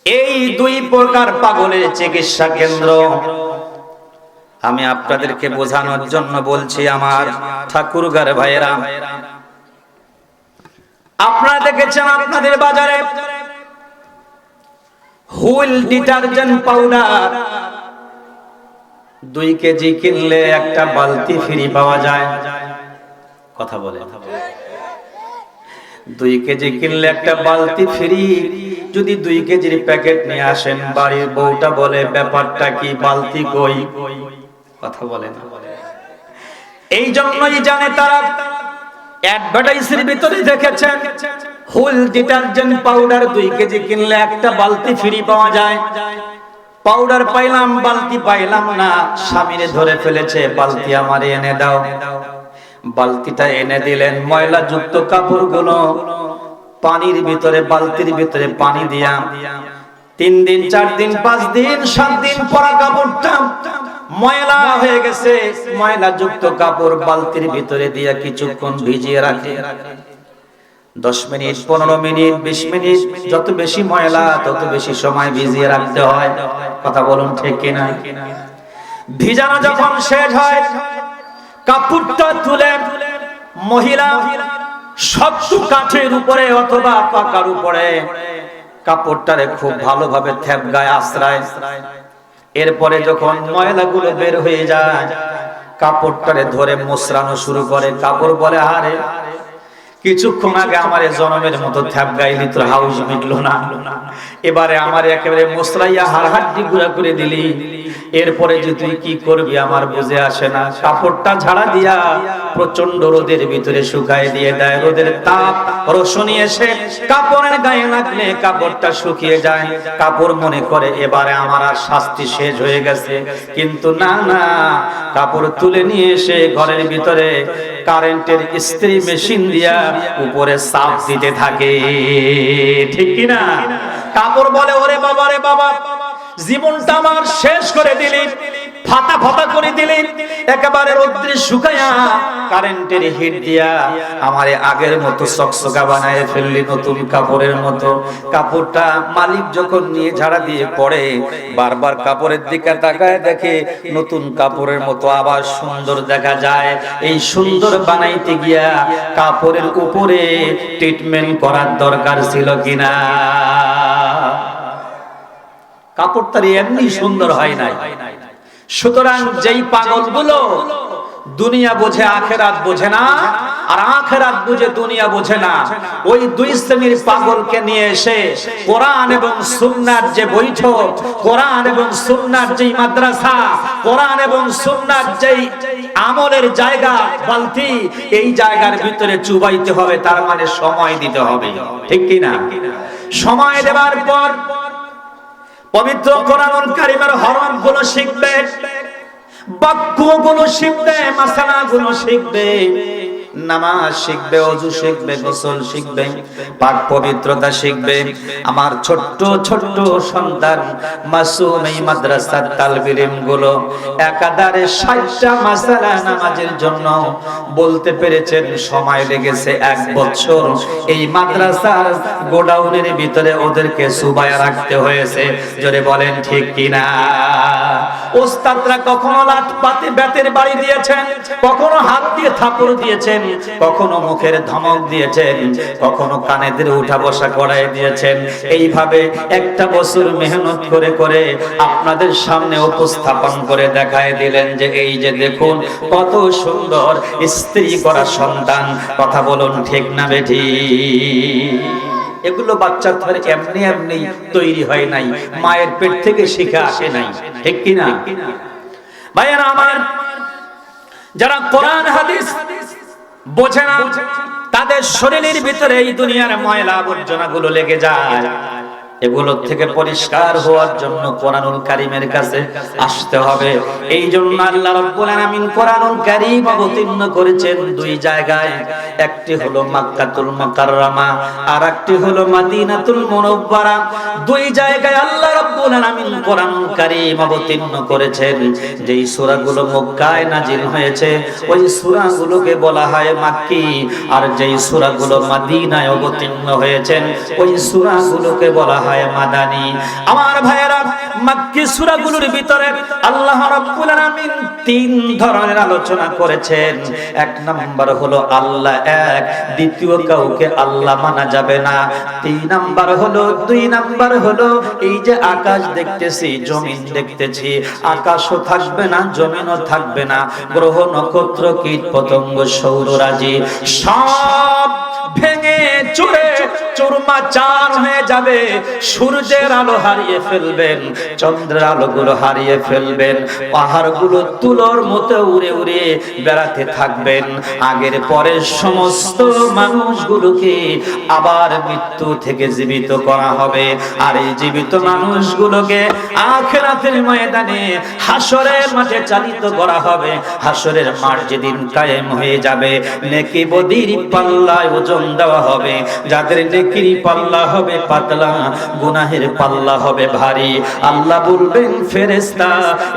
এই 2 প্রকার পাগলের চিকিৎসা কেন্দ্র আমি আপনাদেরকে বোঝানোর জন্য বলছি। আমার ঠাকুরগার ভাইয়েরা, আপনারা দেখেছেন আপনাদের বাজারে হুইল ডিটারজেন্ট পাউডার 2 কেজি কিনলে একটা বালতি ফ্রি পাওয়া যায়। কথা বলে। 2 কেজি কিনলে একটা বালতি ফ্রি। যদি 2 কেজির প্যাকেট নিয়ে আসেন, বাড়ির বউটা বলে ব্যাপারটা কি, বালতি কই? কথা বলে না। এই জন্যই জানে তারা, অ্যাডভার্টাইজের ভিতরে দেখেছেন হুইল ডিটারজেন্ট পাউডার 2 কেজি কিনলে একটা বালতি ফ্রি পাওয়া যায়। পাউডার পাইলাম, বালতি পাইলাম না। স্বামীরে ধরে ফেলেছে, বালতি আমারে এনে দাও। বালতিটা এনে দিলেন, ময়লা যুক্ত কাপড়গুলো পানির ভিতরে, বালতির ভিতরে পানি দিয়া 3 দিন, 4 দিন, 5 দিন, 7 দিন পরা কাপড়টা ময়লা হয়ে গেছে। ময়লা যুক্ত কাপড় বালতির ভিতরে দিয়া কিছুক্ষণ ভিজিয়ে রাখে। 10 মিনিট, 15 মিনিট, 20 মিনিট, যত বেশি ময়লা তত বেশি সময় ভিজিয়ে রাখতে হয়। কথা বলুন ঠিক কিনা? ভিজানো যখন শেষ হয়, কাপড়টা তুলে মহিলা শক্ত কাঠের উপরে অথবা পাকার উপরে কাপড়টারে খুব ভালোভাবে থ্যাপগায় আশ্রয়। এরপরে যখন ময়লাগুলো বের হয়ে যায়, কাপড়টারে ধরে মোছরানো শুরু করে। কাপড় বলে, আরে কিছুক্ষণ আগে আমারে জনমের মতো থ্যাপগাইলি, তোর হাউস মিটলো না, এবারে আমারে একেবারে মোছরাইয়া হাড়হাড্ডি গুঁড়া করে দিলি। এরপরে যে তুই কি করবি আমার বুঝে আসে না। কাপড়টা ঝাড়া দিয়া প্রচন্ড রোদের ভিতরে শুকায় দিয়ে দেয়। রোদের তাপ রোশনি এসে কাপড়ের গায়ে লাগলে কাপড়টা শুকিয়ে যায়। কাপড় মনে করে এবারে আমার আর শাস্তি শেষ হয়ে গেছে, কিন্তু না না, কাপড় তুলে নিয়ে এসে ঘরের ভিতরে কারেন্টের ইস্ত্রি মেশিন দিয়া উপরে চাপ দিতে থাকে, ঠিক কি না? কাপড় বলে ওরে বাবা রে বাবা, জীবনটা আমার শেষ করে দিলি, ফাটা ফাটা করে দিলি, একেবারে রোদ্রে শুকায়া কারেন্টের হিট দিয়া আমারে আগের মতো চকচকা বানায় ফেললি, নতুন কাপড়ের মতো। কাপড়টা মালিক যখন নিয়ে ঝাড়া দিয়ে পড়ে, বারবার কাপড়ের দিকে তাকায়, দেখে নতুন কাপড়ের মতো আবার সুন্দর দেখা যায়। এই সুন্দর বানাইতে গিয়া কাপড়ের উপরে ট্রিটমেন্ট করার দরকার ছিল কিনা? কাপড়টা এমনি সুন্দর হয় নাই। সুতরাং যেই পাগলগুলো দুনিয়া বোঝে আখেরাত বোঝে না, আর আখেরাত বুঝে দুনিয়া বোঝে না, ওই দুই শ্রেণীর পাগলকে নিয়ে এসে কোরআন এবং সুন্নাহর যে বৈঠক, কোরআন এবং সুন্নাহর যেই মাদ্রাসা, কোরআন এবং সুন্নাহর যেই আমলের জায়গা বালতি, এই জায়গার ভিতরে চুবাইতে হবে। তার মানে সময় দিতে হবে, ঠিক কি না? সময় দেওয়ার পর পবিত্র কোরআনুল কারীমের হরফগুলো শিখবে, বাক্যগুলো শিখবে, মাসালাগুলো শিখবে, নামাজ শিখবে, ওযু শিখবে, গোসল শিখবে, পাক পবিত্রতা শিখবে। আমার ছোট্ট ছোট্ট সন্তান মাসুম এই মাদ্রাসার তালবে ইলমগুলো একাধারে 60টা মাসালা নামাজের জন্য বলতে পেরেছেন। সময় লেগেছে 1 বছর। এই মাদ্রাসার গোডাউনের ভিতরে ওদেরকে সুবায়া রাখতে হয়েছে। জোরে বলেন ঠিক কিনা? ওস্তাদরা কখনো লাঠ পাতে বেতের বাড়ি দিয়েছেন, কখনো হাত দিয়ে থাপড় দিয়েছেন, কখনো মুখের ধমক দিয়েছেন, কখনো কানে ধরে উঠা বসা করায় দিয়েছেন। এইভাবে 1টা বছর মেহনত করে করে আপনাদের সামনে উপস্থাপন করে দেখায় দিলেন যে এই যে দেখুন কত সুন্দর স্ত্রী করা সন্তান। কথা বলুন ঠিক না বেঠিক? এগুলো বাচ্চা ধরে এমনি এমনি তৈরি হয় নাই, মায়ের পেট থেকে শিখে আসে নাই, ঠিক কি না? ভাইয়েরা আমার, যারা কোরআন হাদিস বোঝে না, তাদের শরীরের ভিতরে এই দুনিয়ার ময়লা আবর্জনা গুলো লেগে যায়। এগুলো থেকে পরিষ্কার হওয়ার জন্য কোরআনুল কারীমের কাছে আসতে হবে। এই জন্য আল্লাহ রাব্বুল আলামিন কোরআনুল কারীম অবতীর্ণ করেছেন 2 জায়গায়। একটি হলো মক্কাতুল মুকাররমা, আর একটি হলো মদিনাতুল মুনাওয়ারা। 2 জায়গায় আল্লাহ রাব্বুল আলামিন কোরআনুল কারীম অবতীর্ণ করেছেন। যেই সূরাগুলো মক্কায় নাজিল হয়েছে ওই সূরাগুলোকে বলা হয় মাক্কি, আর যেই সূরাগুলো মদিনায় অবতীর্ণ হয়েছেন ওই সূরাগুলোকে বলা হয় মাদানী। আমার ভাইয়েরা, মাক্কি সূরাগুলোর ভিতরে আল্লাহ রাব্বুল আলামিন 3 ধরনের আলোচনা করেছেন। 1 নাম্বার হলো আল্লাহ এক, দ্বিতীয় কাউকে আল্লাহ মানা যাবে না। 3 নাম্বার হলো, 2 নাম্বার হলো এই যে আকাশ দেখতেছি, জমিন দেখতেছি, আকাশও থাকবে না, জমিনও থাকবে না, গ্রহ নক্ষত্র কীট পতঙ্গ সৌররাজি সব ভেঙে চুরে চুরমাচার হয়ে যাবে। সূর্যের আলো হারিয়ে ফেলবেন, চন্দ্রের আলোগুলো হারিয়ে ফেলবেন, পাহাড়গুলো তুলোর মতো উড়ে উড়ে বেড়াতে থাকবেন। আগের পরের সমস্ত মানুষগুলোকে আবার মৃত্যু থেকে জীবিত করা হবে। আর এই জীবিত মানুষগুলোকে আখিরাতের ময়দানে হাসরের মাঠে চালিত করা হবে। হাসরের মাঠ যেদিন কায়েম হয়ে যাবে, নেকি বদির পাল্লায় ওজন দেওয়া হবে। যাদের নেকির পাল্লা হবে পাতলা, গুনাহের পাল্লা হবে ভারী। আল্লাহ বলবেন ফেরেশতা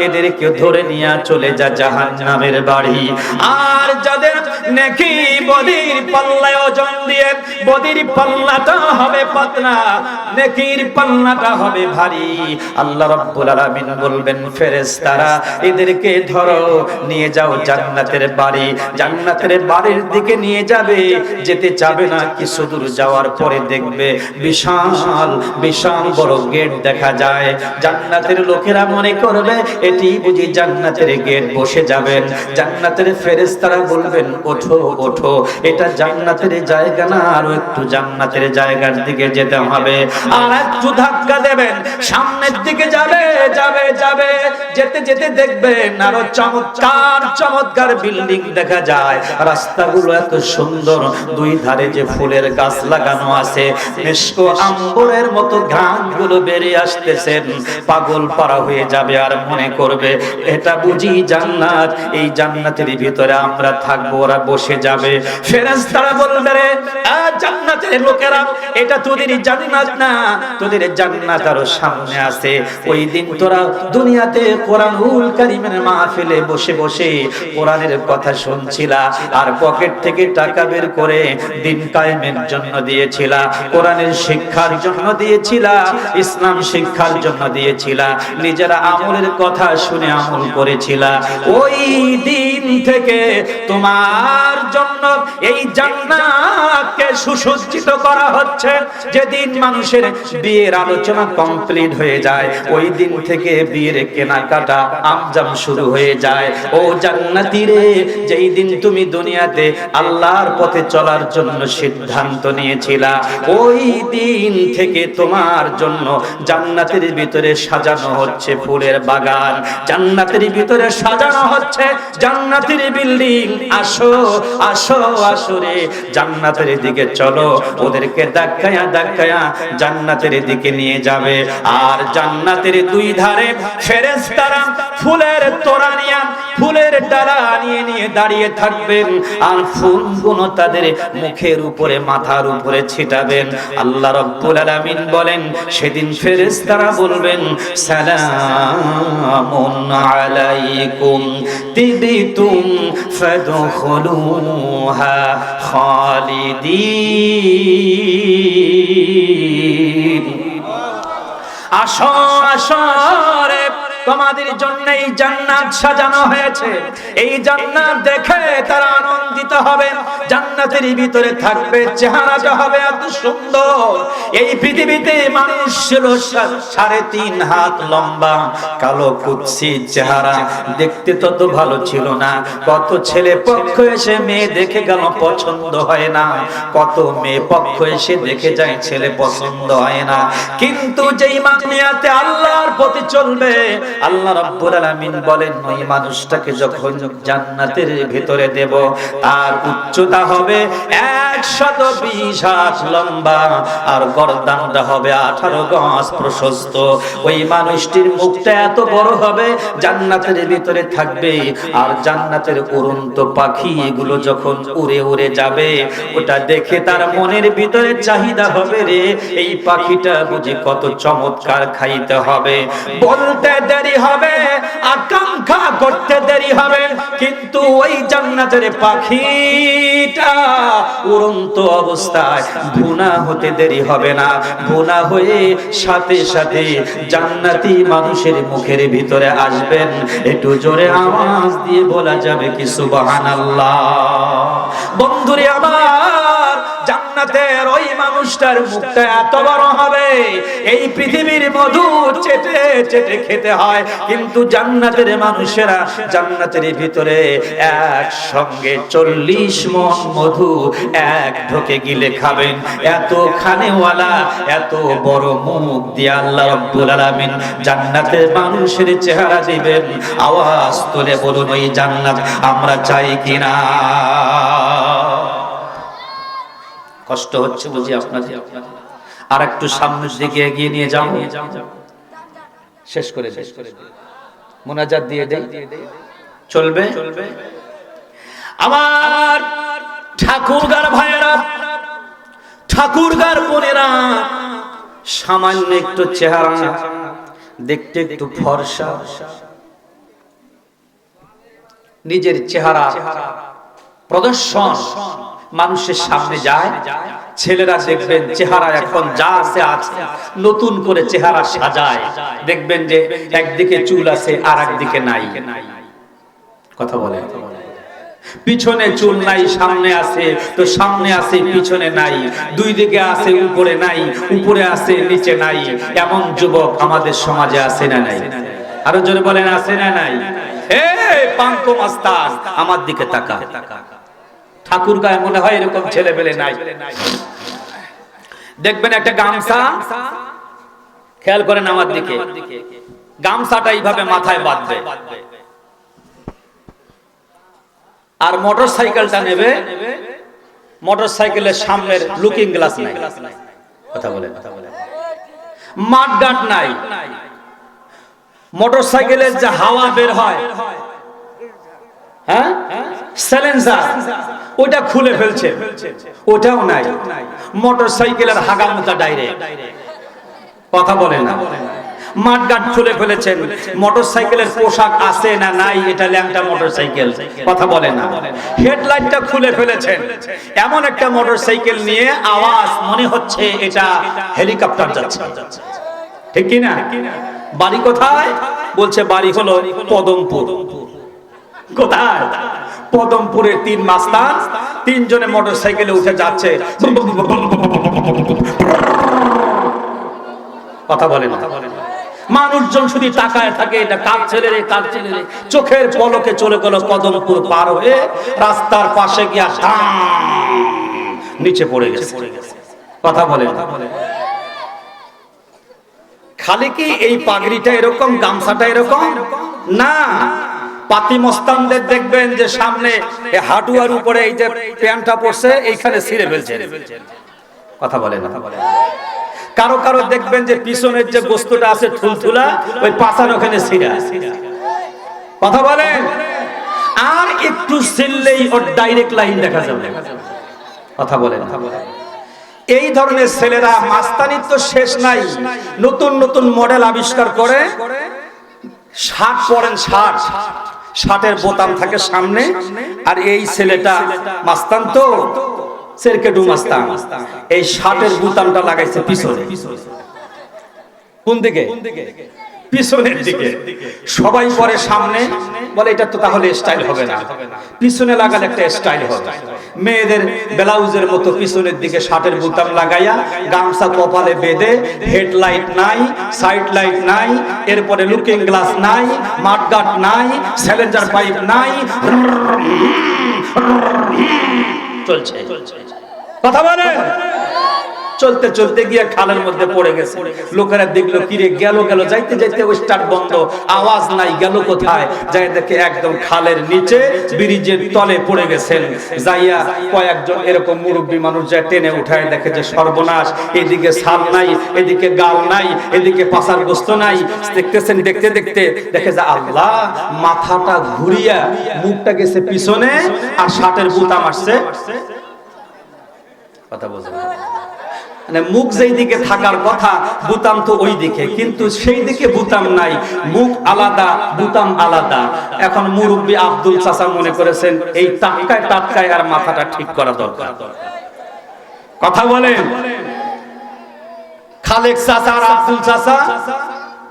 এদেরকে ধরে নিয়ে চলে যা জাহান্নামের বাড়ি। আর যাদের নেকি বদির পাল্লায় ওজন দিয়ে বদির পাল্লাটা হবে পাতলা, নেকির পাল্লাটা হবে ভারী, আল্লাহ রাব্বুল আলামিন বলবেন ফেরেশতারা এদেরকে ধরো নিয়ে যাও জান্নাতের বাড়ি। জান্নাতের বাড়ির দিকে নিয়ে যাবে, যেতে চাবে না। কিছু দূর যাওয়ার পরে দেখবে বিশাল বিশাল বড় গেট দেখা যায়। জান্নাতের লোকেরা মনে করবে এটি বুঝি জান্নাতের গেট, বসে যাবেন। জান্নাতের ফেরেশতারা বলবেন ওঠো ওঠো, এটা জান্নাতের জায়গা না, আরো একটু জান্নাতের জায়গার দিকে যেতে হবে। আর একটু ধাক্কা দেবেন, সামনের দিকে যাবে যাবে যাবে, যেতে যেতে দেখবেন আরো চমৎকার চমৎকার বিল্ডিং দেখা যায়। রাস্তাগুলো এত সুন্দর, দুই ধারে যে ফুলের গাছ লাগানো আছে, মেশক আম্বরের মতো ঘাসগুলো বেরিয়ে আসতেছেন। পাগল পারা হয়ে যাবে আর মনে করবে এটা বুঝি জান্নাত, এই জান্নাতের ভিতরে আমরা থাকবো। ওরা বসে যাবে, ফেরেশতারা বলবে রে জান্নাতের লোকেরা, এটা তোদের জান্নাত না, তোদের জান্নাত আরো সামনে আছে। ওই দিন তোরা দুনিয়াতে কোরআনুল কারীমের মাহফিলে বসে বসে কোরআনের কথা শুনছিলা, আর পকেট থেকে টাকা বের করে দিন কায়েমের জন্য দিয়েছিলা, কোরআনের শিক্ষার জন্য দিয়েছিলা, ইসলাম শিক্ষার জন্য দিয়েছিলা, নিজেরা আমলের কথা শুনে আমল করেছিলা। ওই দিন থেকে তোমার জন্য এই জান্নাতকে সুসজ্জিত করা হচ্ছে। যেদিন মানুষের বিয়ের আলোচনা কমপ্লিট হয়ে যায়, ওই দিন থেকে বিয়ের কেনাকাটা আমজাম শুরু হয়ে যায়। ও জান্নাতি রে, যেই দিন তুমি দুনিয়াতে আল্লাহর পথে চলার জন্য সিদ্ধান্ত নিয়েছিলা, ওই দিন থেকে তোমার জন্য জান্নাতের ভিতরে সাজানো হচ্ছে ফুলের বাগান, জান্নাতের ভিতরে সাজানো হচ্ছে জান্নাতের বিল্ডিং। আসো আসো আসো রে, জান্নাতের দিকে চলো। ওদেরকে ধাক্কায়া ধাক্কায়া জান্নাতের দিকে নিয়ে যাবে। আর জান্নাতের দুই ধারে ফেরেশতারা ফুলের তোড়া নিয়ে, ফুলের ডালা নিয়ে নিয়ে দাঁড়িয়ে থাকবেন, আর ফুলগুলো তাদের মুখের উপরে মাথার উপরে ছিটাবেন। আল্লাহ রাব্বুল আলামিন বলেন, সেদিন ফেরেশতারা বলবেন সালামুন আলাইকুম তিবতুম ফাদখুলুহা খালিদিন। আসো আসো রে, তোমাদের জন্য এই জান্নাত সাজানো হয়েছে। এই জান্নাত দেখে তারা আনন্দিত হবে। জান্নাতের ভিতরে থাকবে, চেহারাটা হবে এত সুন্দর। এই পৃথিবীতে মানুষ ছিল 3.5 হাত লম্বা, কালো কুৎসি চেহারা, দেখতে তত ভালো ছিল না। কত ছেলে পক্ষ এসে মেয়ে দেখে গেল, পছন্দ হয় না। কত মেয়ে পক্ষ এসে দেখে যায়, ছেলে পছন্দ হয় না। কিন্তু যেই মানিয়াতে আল্লাহর প্রতি চলবে, আল্লাহ রাব্বুল আলামিন বলেন ওই মানুষটাকে যখন জান্নাতের ভিতরে দেব, তার উচ্চতা হবে 120 হাত লম্বা, আর গর্দানটা হবে 18 গজ প্রশস্ত। ওই মানুষটির মুখটা এত বড় হবে, জান্নাতের ভিতরে থাকবে। আর জান্নাতের উড়ন্ত পাখি এগুলো যখন উড়ে উড়ে যাবে, ওটা দেখে তার মনের ভিতরে চাহিদা হবে, রে এই পাখিটা বুঝি কত চমৎকার, খাইতে হবে। বলতে দেরি হবে, আকাঙ্ক্ষা করতে দেরি হবে, কিন্তু ওই জান্নাতের পাখিটা উড়ন্ত অবস্থায় ভুনা হতে দেরি হবে না। ভুনা হয়ে সাথে সাথে জান্নাতি মানুষের মুখের ভিতরে আসবেন। একটু জোরে আওয়াজ দিয়ে বলা যাবে কি সুবহানাল্লাহ? বন্ধুরে আমার, জান্নাতের ওই মানুষটার মুখটা এত বড় হবে, এই পৃথিবীর মধু চেটে চেটে খেতে হয়, কিন্তু জান্নাতের মানুষেরা জান্নাতের ভিতরে একসঙ্গে 40 মণ মধু এক ঢোকে গিলে খাবেন। এত খানেওয়ালা, এত বড় মুখ দিয়ে আল্লাহ রাব্বুল আলামিন জান্নাতের মানুষের চেহারা দিবেন। আওয়াজ তুলে বলুন, ওই জান্নাত আমরা চাই কিনা? কষ্ট হচ্ছে বুঝি আপনাদের? আর একটু সামনের দিকে এগিয়ে নিয়ে যাও, শেষ করে মুনাজাত দিয়ে দেই, চলবে? আমার ঠাকুরগার ভাইয়েরা, ঠাকুরগার বোনেরা, সামান্য একটু চেহারা দেখতে একটু ফর্সা, নিজের চেহারা প্রদর্শন মানুষের সামনে যায়, ছেলেরা দেখবেন চেহারা এখন যা আছে আছে, নতুন করে চেহারা সাজায়। দেখবেন যে একদিকে চুল আছে আর একদিকে নাই। কথা বলে, পিছনে চুল নাই, সামনে আছে তো সামনে আছে, পিছনে নাই, দুই দিকে আছে, উপরে নাই, উপরে আছে, নিচে নাই। এমন যুবক আমাদের সমাজে আছে না নাই? আরো জোরে বলেন, আছে না নাই? হে পাঙ্কো মাস্তান, আমার দিকে তাকা। ঠাকুর গায়ে মনে হয় এরকম ছেলে পেলে নাই। দেখবেন একটা গামছা, খেয়াল করেন আমার দিকে, গামছাটা এইভাবে মাথায় বাঁধবে, আর মোটর সাইকেলটা নেবে, মোটর সাইকেলের সামনের লুকিং গ্লাস নাই, কথা বলে, মাঠগাট নাই, মোটর সাইকেলের যে হাওয়া বের হয়, হ্যাঁ, সাইলেন্সার ওটা খুলে ফেলছে, ওটাও নাই, মোটর সাইকেলের হাগামুতা ডাইরেক্ট, কথা বলে না, মাঠগাট খুলে ফেলেছেন, মোটর সাইকেলের পোশাক আছে না নাই এটা ল্যাংটা মোটর সাইকেল, কথা বলে না, হেডলাইটটা খুলে ফেলেছেন, এমন একটা মোটর সাইকেল নিয়ে আওয়াজ মনে হচ্ছে এটা হেলিকপ্টার যাচ্ছে, ঠিক কি না? বাড়ি কোথায়? বলছে বাড়ি হলো পদমপুর। কোথায়? পদমপুরের 3 মাস্তান 3 জনে মোটর সাইকেলে উঠে যাচ্ছে, কথা বলে না, মানুষজন শুধু তাকায় থাকে, এটা কার ছেলে রে, কার ছেলে রে, চোখের পলকে চলে গেল পদমপুর পার হয়ে, রাস্তার পাশে গিয়া নিচে পড়ে গেছে, কথা বলে না। খালি কি এই পাগড়িটা এরকম, গামছাটা এরকম না, পাতি মস্তানদের দেখবেন যে সামনে হাঁটুয়ার উপরে এই যে প্যান্টটা পড়ছে এইখানে ছিঁড়ে ফেলছে, কথা বলে না। কারো কারো দেখবেন যে পিছনের যে গোস্তটা আছে থুলথুলা, ওই পাছার ওখানে ছিঁড়া, কথা বলেন, আর একটু ছিললেই ওর ডাইরেক্ট লাইন দেখা যাবে, কথা বলেন। এই ধরনের ছেলেরা মাস্তানির তো শেষ নাই, নতুন নতুন মডেল আবিষ্কার করে, শার্ট পরেন, শার্টের বোতাম থাকে সামনে, আর এই ছেলেটা মাস্তান তো সেরকেডু মাস্তান, এই শার্টের বোতামটা লাগাইছে পিছনে, কোন দিকে? পিছনের দিকে। সবাই পরে সামনে, বলে এটা তো তাহলে স্টাইল হবে না, পিছনে লাগালে একটা স্টাইল হবে। মেয়েদের ব্লাউজের মতো পিছনের দিকে শার্টের বোতাম লাগাইয়া, গামছা কপালে বেঁধে, হেডলাইট নাই, সাইড লাইট নাই, এরপরে লুকিং গ্লাস নাই, মাঠগাট নাই, সাইলেন্সার পাইপ নাই, চলছে, কথা বলে। চলতে চলতে গিয়ে খালের মধ্যে পড়ে গেছে, লোকেরা দেখলো কিরে গেল, যাইতে যাইতে ওই স্টার্ট বন্ধ, আওয়াজ নাই, গেল কোথায়? যাই দেখে একদম খালের নিচে ব্রিজের তলে পড়ে গেছেন। যাইয়া কয়েকজন এরকম মুরব্বী মানুষ যায় টেনে উঠায়, দেখে যে সর্বনাশ, এদিকে ছাল নাই, এদিকে গাল নাই, এদিকে পাছার গোস্ত নাই। দেখতেছেন, দেখতে দেখতে দেখে যে আল্লাহ, মাথাটা ঘুরিয়া মুখটা গেছে পিছনে, আর শার্টের বুতাম আসছে, কথা বলছে, মানে মুখ যেই দিকে থাকার কথা, বুতাম তো ওই দিকে, কিন্তু সেই দিকে বুতাম নাই, মুখ আলাদা, বুতাম আলাদা। এখন মুরব্বী আব্দুল চাচা মনে করেছেন এই টাটকায় আর মাথাটা ঠিক করা দরকার, কথা বলেন। খালেক চাচা আর আব্দুল চাচা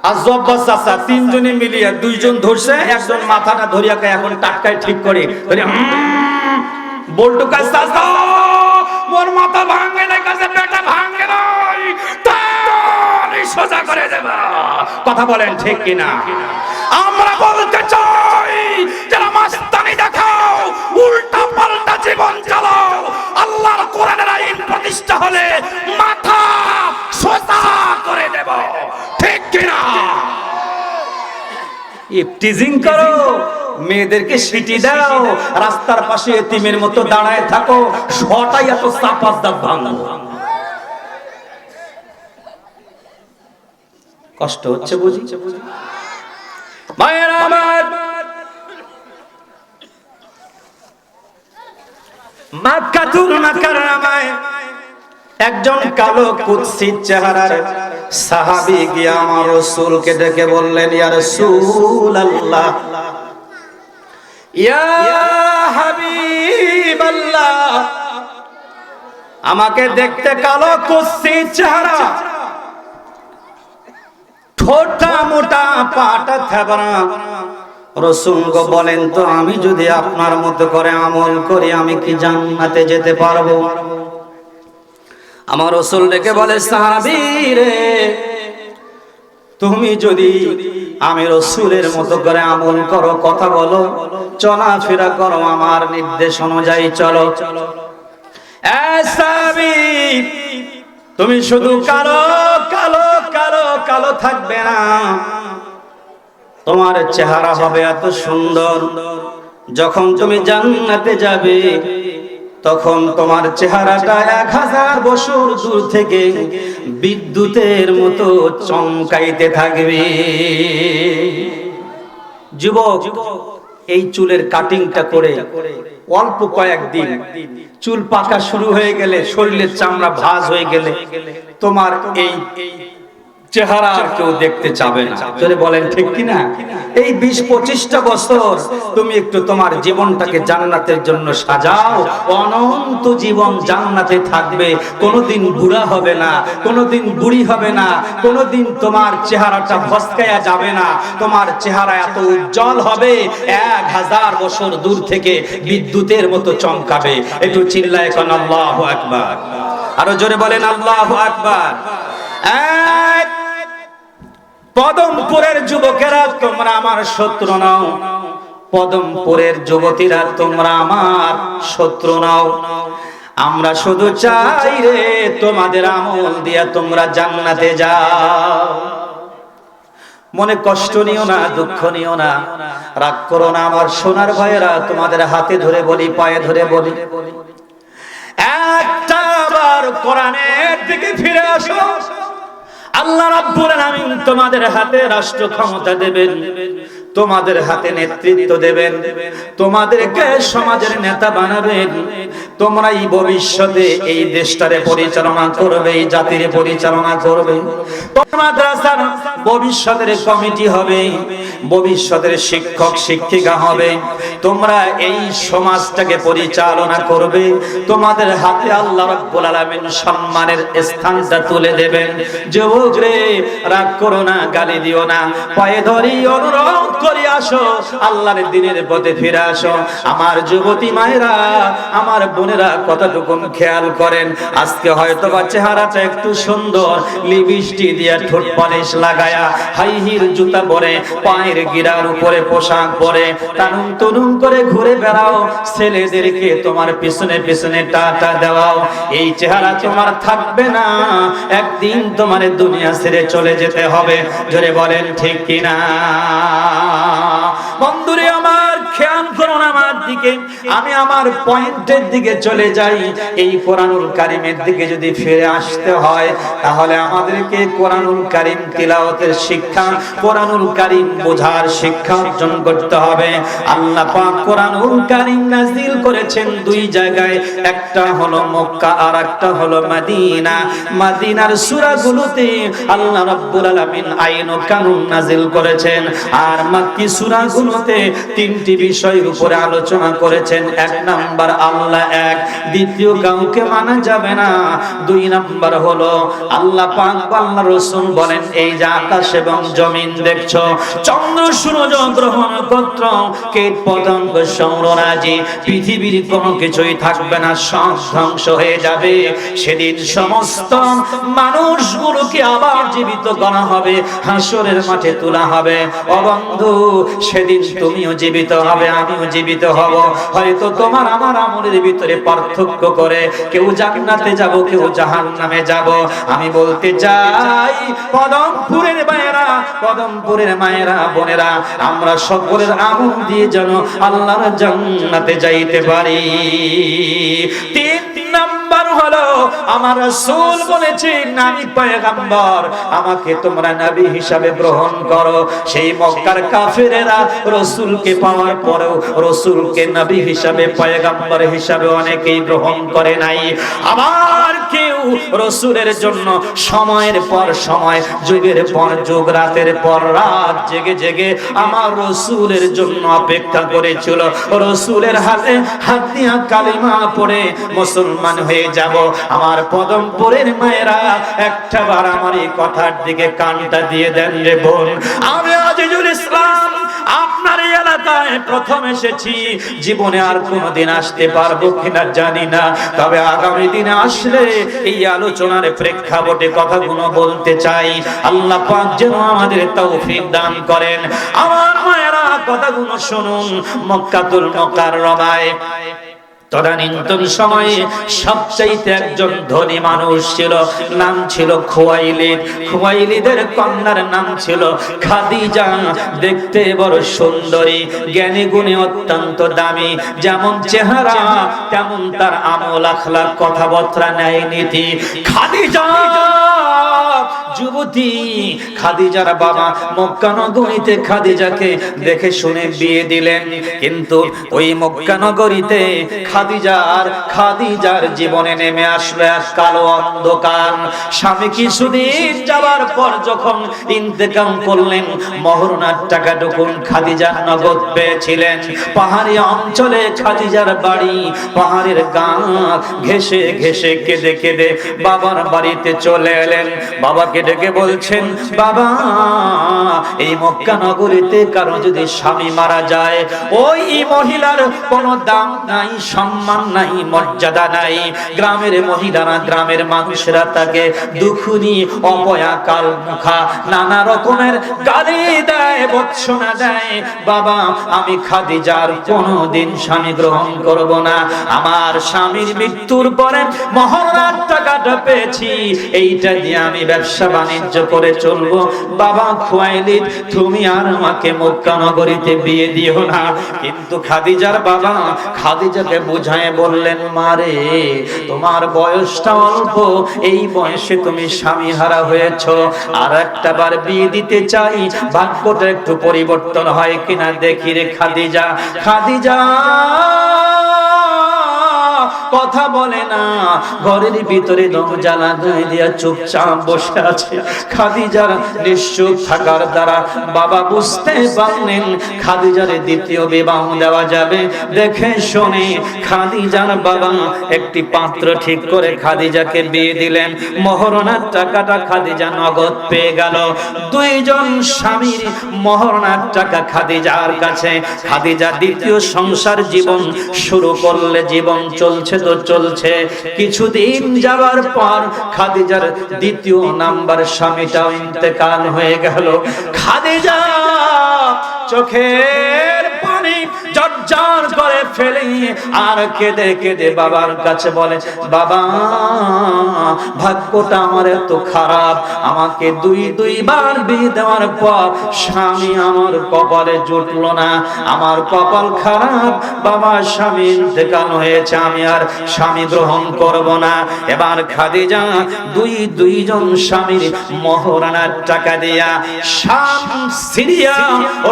আর জব্বার চাচা 3 জনে মিলিয়ে 2 জন ধরছে, একজন মাথাটা ধরিয়া এখন টাটকায় ঠিক করে, বল্টু কাজ চাচা মোর মাথা ভাঙে নাই, কাছে পেটা ভাঙে নাই, তাই সোজা করে দেব, কথা বলেন ঠিক কিনা? আমরা বলতে চাই, যারা মাস্তানি দেখাও, উল্টা পাল্টা জীবন চালাও, আল্লাহর কোরআনের আইন প্রতিষ্ঠা হলে মাথা সোজা করে দেব, ঠিক কিনা? ইফটিজিং করো, মেয়েদেরকে সিটি দাও, রাস্তার পাশে এতিমের মতো দাঁড়ায় থাকো, সটাই এত চাপাত দাঁত ভাঙো, কষ্ট হচ্ছে বুঝি। মায়েরা আমার, মাক্কাতুল মুকাররমায় একজন কালো কুৎসিত চেহারার সাহাবী গিয়ে আমার রাসূলকে ডেকে বললেন, ইয়া রাসূলুল্লাহ, ইয়া হাবিবাল্লাহ, আমাকে দেখতে কালো কুৎসিত চেহারা, ঠোঁটটা মোটা, পাটা থেবড়া, রাসূল গো বলেন তো, আমি যদি আপনার মতো করে আমল করি, আমি কি জান্নাতে যেতে পারবো? আমার রাসূল ডেকে বলে, সাহাবী রে, তুমি যদি আমি রাসূলের মতো করে আমল করো, কথা বলো, চলাফেরা করো, আমার নির্দেশ অনুযায়ী চলো, এ সাহাবী তুমি শুধু কালো কালো কালো কালো থাকবে না, তোমার চেহারা হবে এত সুন্দর। যখন তুমি জান্নাতে যাবে তখন তোমার চেহারাটা 1000 বছর দূর থেকে বিদ্যুতের মতো চমকাইতে থাকবে। যুবক, এই চুলের কাটিংটা করে অল্প কয়েকদিন চুল পাকা শুরু হয়ে গেলে, শরীরের চামড়া ভাঁজ হয়ে গেলে তোমার এই চেহারা আর কেউ দেখতে চাবে না। যদি বলেন ঠিক কিনা? এই 20-25টা বছর তুমি একটু তোমার জীবনটাকে জান্নাতের জন্য সাজাও, অনন্ত জীবন জান্নাতে থাকবে, কোনোদিন বুড়া হবে না, কোনোদিন বুড়ি হবে না, কোনোদিন তোমার চেহারাটা ভস্কায়া যাবে না, তোমার চেহারা এত উজ্জ্বল হবে 1000 বছর দূর থেকে বিদ্যুতের মতো চমকাবে। একটু চিল্লায় কোন আল্লাহু আকবার। আরো জোরে বলেন আল্লাহু আকবার। পদমপুরের যুবকেরা তোমরা আমার শত্রু নও, পদমপুরের যুবতীরা তোমরা আমার শত্রু নও। আমরা শুধু চাই রে তোমাদের আমল দিয়া তোমরা জান্নাতে যাও। মনে কষ্ট নিও না, দুঃখ নিও না, রাগ করো না আমার সোনার ভাইয়েরা। তোমাদের হাতে ধরে বলি, পায়ে ধরে বলি, একটা বার কোরআনের দিকে ফিরে আসো। আল্লাহ রাব্বুল আলামিন তোমাদের হাতে রাষ্ট্র ক্ষমতা দেবেন, তোমাদের হাতে নেতৃত্ব দেবেন, তোমাদেরকে সমাজের নেতা বানাবেন। তোমরাই ভবিষ্যতে এই দেশটারে পরিচালনা করবে, এই জাতির পরিচালনা করবে। মাদ্রাসার ভবিষ্যতের কমিটি হবে, ভবিষ্যতের শিক্ষক শিক্ষিকা হবে। তোমরা এই সমাজটাকে পরিচালনা করবে। তোমাদের হাতে আল্লাহ রাব্বুল আলামিন সম্মানের স্থানটা তুলে দেবেন। যুবক রে, রাগ করো না, গালি দিও না, পায়ে ধরি অনুরোধ করে আসো, আল্লাহর দ্বীনের পথে ফিরে আসো। আমার যুবতী মায়েরা, আমার বোনেরা কতটুকু খেয়াল করেন, আজকে হয়তো বা চেহারাটা একটু সুন্দর, লিপস্টিক দিয়ে ঠোঁট পলিশ লাগায়া, হাই হিল জুতা পরে, পায়ের গিরার উপরে পোশাক পরে তানুম তনুম করে ঘুরে বেড়াও, ছেলেদেরকে তোমার পিছনে পিছনে টাটা দেওয়াও। এই চেহারা তোমার থাকবে না, একদিন তোমার দুনিয়া ছেড়ে চলে যেতে হবে। জোরে বলেন ঠিক কিনা? বন্ধুরে আমার, খেয়াল করুন আমার দিকে, আমি আমার পয়েন্টের দিকে চলে যাই। এই কোরআনুল কারীমের দিকে যদি ফিরে আসতে হয়, তাহলে আমাদেরকে কোরআনুল কারীম তিলাওয়াতের শিক্ষা, কোরআনুল কারীম বোঝার শিক্ষা অর্জন করতে হবে। আল্লাহ পাক কোরআনুল কারীম নাযিল করেছেন 2 জায়গায়, একটা হলো মক্কা আর একটা হলো মদিনা। মদিনার সূরাগুলোতে আল্লাহ রাব্বুল আলামিন আইন ও কানুন নাযিল করেছেন, আর মক্কি সূরাগুলোতে 3টি বিষয়ের উপরে আলোচনা করেছেন। 1 নাম্বার আল্লাহ এক, দ্বিতীয় কাউকে মানা যাবে না। 2 নাম্বার হলো আল্লাহ পাক আল্লাহ রাসূল বলেন, এই যে আকাশ এবং জমিন দেখছো, চন্দ্র সূর্য গ্রহ নক্ষত্র কীট পতঙ্গ সৌররাজি, পৃথিবীর কোনো কিছুই থাকবে না, সব ধ্বংস হয়ে যাবে। সেদিন সমস্ত মানুষগুলোকে আবার জীবিত করা হবে, হাসরের মাঠে তোলা হবে। ও বন্ধু, সেদিন তুমিও জীবিত হবে, আমিও জীবিত হব। হয়তো তোমার আমার আমলের ভিতরে পার্থক্য করে কেউ জান্নাতে যাব, কেউ জাহান্নামে যাব। আমি বলতে চাই, পদমপুরের মায়েরা, পদমপুরের মায়েরা, বোনেরা, আমরা সকলের আমল দিয়ে যেন আল্লাহর জান্নাতে যাইতে পারি। 3 নাম্বার হলো আমার রাসূল বলেছেন, আমি পয়গম্বর, আমাকে তোমরা নবী হিসাবে গ্রহণ করো। সেই মক্কার কাফেরেরা রাসূলকে পাওয়ার পরেও রাসূলকে নবী হিসাবে, পয়গম্বর হিসাবে অনেকেই গ্রহণ করে নাই। আবার কেউ রাসূলের জন্য সময়ের পর সময়, যুগের পর যুগ, রাতের পর রাত জেগে জেগে আমার রাসূলের জন্য অপেক্ষা করেছিল। রাসূলের হাতে হাত দিয়া কালিমা পড়ে মুসলমান হয়ে যাব। আমার পদমপুরের মায়েরা, একটা বার আমার এই কথার দিকে কানটা দিয়ে দেন রে বোন। আমি আজিজুল ইসলাম আপনার এই এলাকায় প্রথম এসেছি, জীবনে আর কোনোদিন আসতে পারবো কিনা জানি না, তবে আগামী দিনে আসলে এই আলোচনার প্রেক্ষাপটে কথাগুলো বলতে চাই। আল্লাহ পাক যেন আমাদের তৌফিক দান করেন। আমার মায়েরা, কথাগুলো শুনুন। মক্কাতুল মুকাররমায় তদানীন্তন সময়ে সবচাইতে একজন ধনী মানুষ ছিল, নাম ছিল খুয়াইলিদ। খুয়াইলিদের কন্যার নাম ছিল খাদিজা। দেখতে বড় সুন্দরী, জ্ঞানী গুণী অত্যন্ত দামি। যেমন চেহারা তেমন তার আমল আখলাক, কথাবার্তা, ন্যায় নীতি। খাদিজা যুবতী। খাদিজার বাবা মক্কা নগরীতে খাদিজাকে দেখে শুনে বিয়ে দিলেন, কিন্তু ওই মক্কা নগরীতে খাদিজার জীবনে নেমে আসলো এক কালো অন্ধকার। স্বামী কিছুদিন যাবার পর যখন ইন্তেকাল করলেন, মহরনার টাকাটুকু খাদিজা নগদ পেয়েছিলেন। পাহাড়ি অঞ্চলে খাদিজার বাড়ি, পাহাড়ের গাঁ ঘেঁষে ঘেঁষে কেঁদে কেঁদে বাবার বাড়িতে চলে এলেন। বাবাকে ডেকে বলছেন, বাবা, এই মক্কা নগরীতে কারো যদি স্বামী মারা যায়, ওই মহিলার কোনো দাম নাই, সম্মান নাই, মর্যাদা নাই। গ্রামের মহিলারা, গ্রামের মানুষেরা তাকে দুখুনি, অপয়া, কাল মুখা, নানা রকমের গালি দেয়, বৎসনা দেয়। বাবা, আমি খাদিজার কোনোদিন স্বামী গ্রহণ করব না। আমার স্বামীর মৃত্যুর পরে মহরনার টাকাটা পেয়েছি, এইটা দিয়ে আমি ব্যবসা বাণিজ্য করে চলবো। বাবা খুয়াইলিদ, তুমি আর আমাকে মক্কা নগরীতে বিয়ে দিও না। কিন্তু খাদিজার বাবা খাদিজাকে বুঝায় বললেন, মারে, তোমার বয়সটা অল্প, এই বয়সে তুমি স্বামী হারা হয়েছ, আর একটা বার বিয়ে দিতে চাই, ভাগ্যটা একটু পরিবর্তন হয় কিনা দেখি রে খাদিজা। খাদিজা কথা বলে না, ঘরের ভিতরে দরজা লাগাই দিয়া চুপচাপ বসে আছে। খাদিজার নিশ্চুপ থাকার দ্বারা বাবা বুঝতে পারলেন খাদিজার দ্বিতীয় বিবাহ দেওয়া যাবে। দেখে শুনে খাদিজার বাবা একটি পাত্র ঠিক করে খাদিজাকে বিয়ে দিলেন। মহরনার টাকাটা খাদিজা নগদ পেয়ে গেল। দুইজন স্বামীর মহরনার টাকা খাদিজার কাছে। খাদিজা দ্বিতীয় সংসার জীবন শুরু করলে, জীবন চলছে তো চলছে। কিছুদিন যাবার পর খাদিজার দ্বিতীয় নাম্বার স্বামীটাও ইন্তেকাল হয়ে গেল। খাদিজা চোখের পানি ঝরঝর করে ফেলে আর কেঁদে কেঁদে বাবার কাছে বলে, বাবা, ভাগ্যটা আমার এত খারাপ, আমাকে দুইবার বিয়ে দেওয়ার পর স্বামী আমার কপালে জুটলো না, আমার কপাল খারাপ। বাবা, স্বামী ইন্তেকাল হয়েছে, আমি আর স্বামী গ্রহণ করব না। এবার খাদিজা দুইজন স্বামীর মহরানার টাকা দিয়া শাম, সিরিয়া,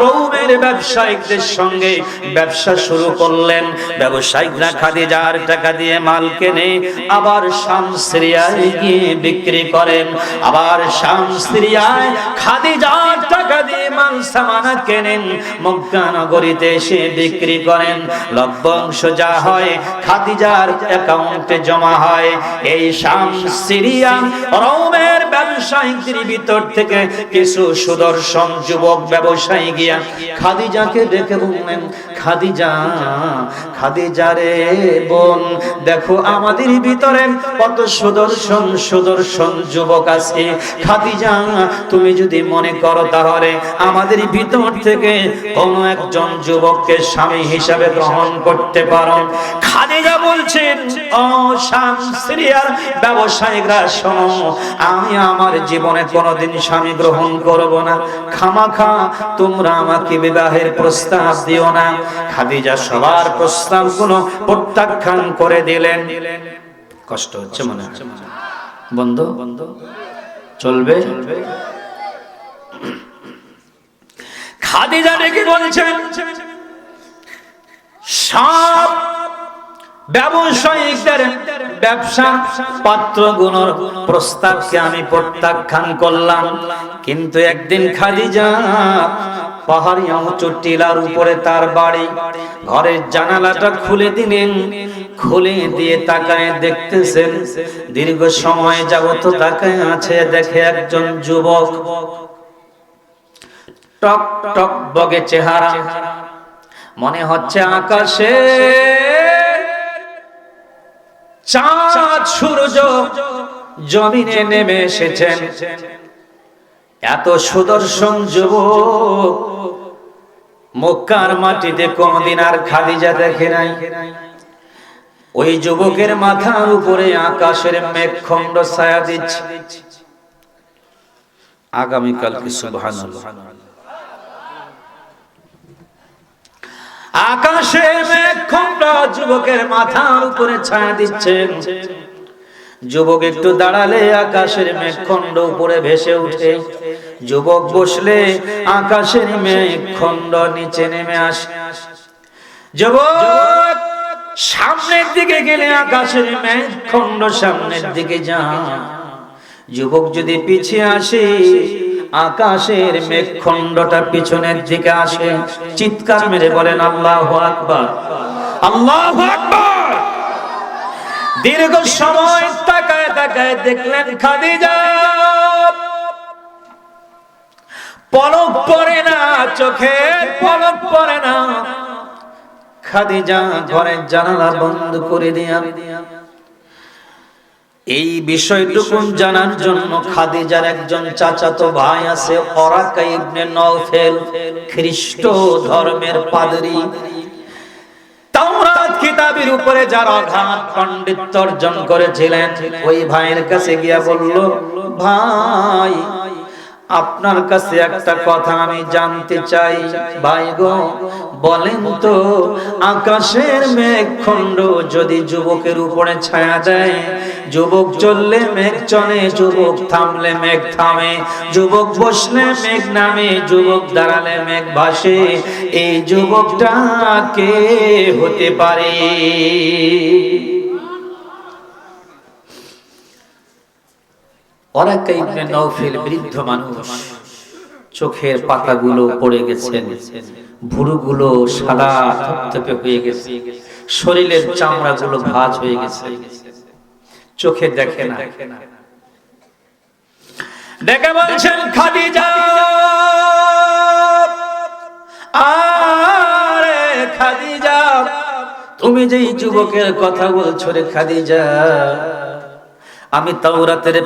রোমের ব্যবসায়িকদের সঙ্গে ব্যবসা শুরু করলেন। ব্যবসায়িকরা খাদিজার টাকা দিয়ে মাল কেনে, আবার শাম, সিরিয়ায় গিয়ে বিক্রি করেন। আবার শাম, সিরিয়ায় খাদিজার টাকা দিয়ে মাল সামানা কেনেন, মক্কা নগরীতে এসে বিক্রি করেন। লভ্যাংশ যা হয় খাদিজার অ্যাকাউন্টে জমা হয়। এই শাম, সিরিয়া, রোমের ব্যবসায়ীদের ভিতর থেকে কিছু সুদর্শন যুবক ব্যবসায়ী গিয়া খাদিজাকে ডেকে বললেন, খাদিজা রে বোন, দেখো আমাদের ভিতরে কত সুদর্শন যুবক আছে। খাদিজা, তুমি যদি মনে করো তাহলে আমাদের ভিতর থেকে কোন একজন যুবককে স্বামী হিসাবে গ্রহণ করতে পারো। খাদিজা বলছেন, ও শাম, সিরিয়ার ব্যবসায়ীরা শোনো, আমি আমার জীবনে কোনোদিন স্বামী গ্রহণ করব না, খামাখা তোমরা আমাকে বিবাহের প্রস্তাব দিও না। খাদিজা সবার প্রস্তাবগুলো প্রত্যাখ্যান করে দিলেন। কষ্ট হচ্ছে মনে হয়, বন্ধ চলবে। খাদিজা ডেকে বলছেন, সব ব্যবসায়িকদের ব্যবসার পাত্রগুলোর প্রস্তাবকে আমি প্রত্যাখ্যান করলাম, কিন্তু একদিন খাদিজা পাহাড়ি উঁচু টিলার উপরে তার বাড়ি, ঘরের জানালাটা খুলে দিলেন। খুলে দিয়ে তাকায় দেখতেছেন, দীর্ঘ সময় যাবত তাকায় আছে, দেখে একজন যুবক, টক টক বগে চেহারা, মনে হচ্ছে আকাশে চাঁদ সূর্য জমিনে নেমে এসেছেন। এত সুদর্শন যুবক মক্কার মাটিতে কোনদিন আর খাদিজা দেখে নাই। ওই যুবকের মাথার উপরে আকাশের মেঘখণ্ড ছায়া দিচ্ছে। আগামীকালকে সুবহানাল্লাহ, আকাশের মেঘখণ্ড যুবকের মাথার উপরে ছায়া দিচ্ছে। যুবক একটু দাঁড়ালে আকাশের মেঘখণ্ড উপরে ভেসে উঠে, যুবক বসলে আকাশের মেঘখণ্ড নিচে নেমে আসে। যুবক সামনের দিকে গেলে আকাশের মেঘখণ্ড সামনের দিকে যায়, যুবক যদি পিছিয়ে আসে আকাশের মেঘখণ্ডটা পিছনের দিকে আসে। চিৎকার মেরে বলেন আল্লাহু আকবার, আল্লাহু আকবার। দীর্ঘ সময় তাকায় তাকায় দেখলেন খাদিজা পলক পড়ে না, চোখের পলক পড়ে না। খাদিজা ঘরের জানালা বন্ধ করে দিয়া এই বিষয়টুকু জানার জন্য খাদিজার একজন চাচাতো ভাই আছে, ওরাকা ইবনে নওফেল, খ্রিস্ট ধর্মের পাদ্রী, তাওরাত কিতাবের উপরে যার অগাধ পাণ্ডিত্য অর্জন করেছিলেন, ওই ভাইয়ের কাছে গিয়া বলল, ভাই আপনার কাছে একটা কথা আমি জানতে চাই। ভাই গো বলেন তো, আকাশের মেঘখণ্ড যদি যুবকের উপরে ছায়া দেয়, যুবক চললে মেঘ চলে, যুবক থামলে মেঘ থামে, যুবক বসলে মেঘ নামে, যুবক দাঁড়ালে মেঘ ভাসে, এই যুবকটা কে হতে পারে? ওরাকা ইবনে নওফেল বৃদ্ধ মানুষ, চোখের পাতাগুলো পড়ে গেছে, ভুরুগুলো সাদা ধপধপে হয়ে গেছে, শরীরের চামড়াগুলো ভাঁজ হয়ে গেছে, চোখে দেখে না। ডেকে বলছেন, খাদিজা, আরে খাদিজা, তুমি যেই যুবকের কথা বলছো রে খাদিজা, আমি তাওরাতের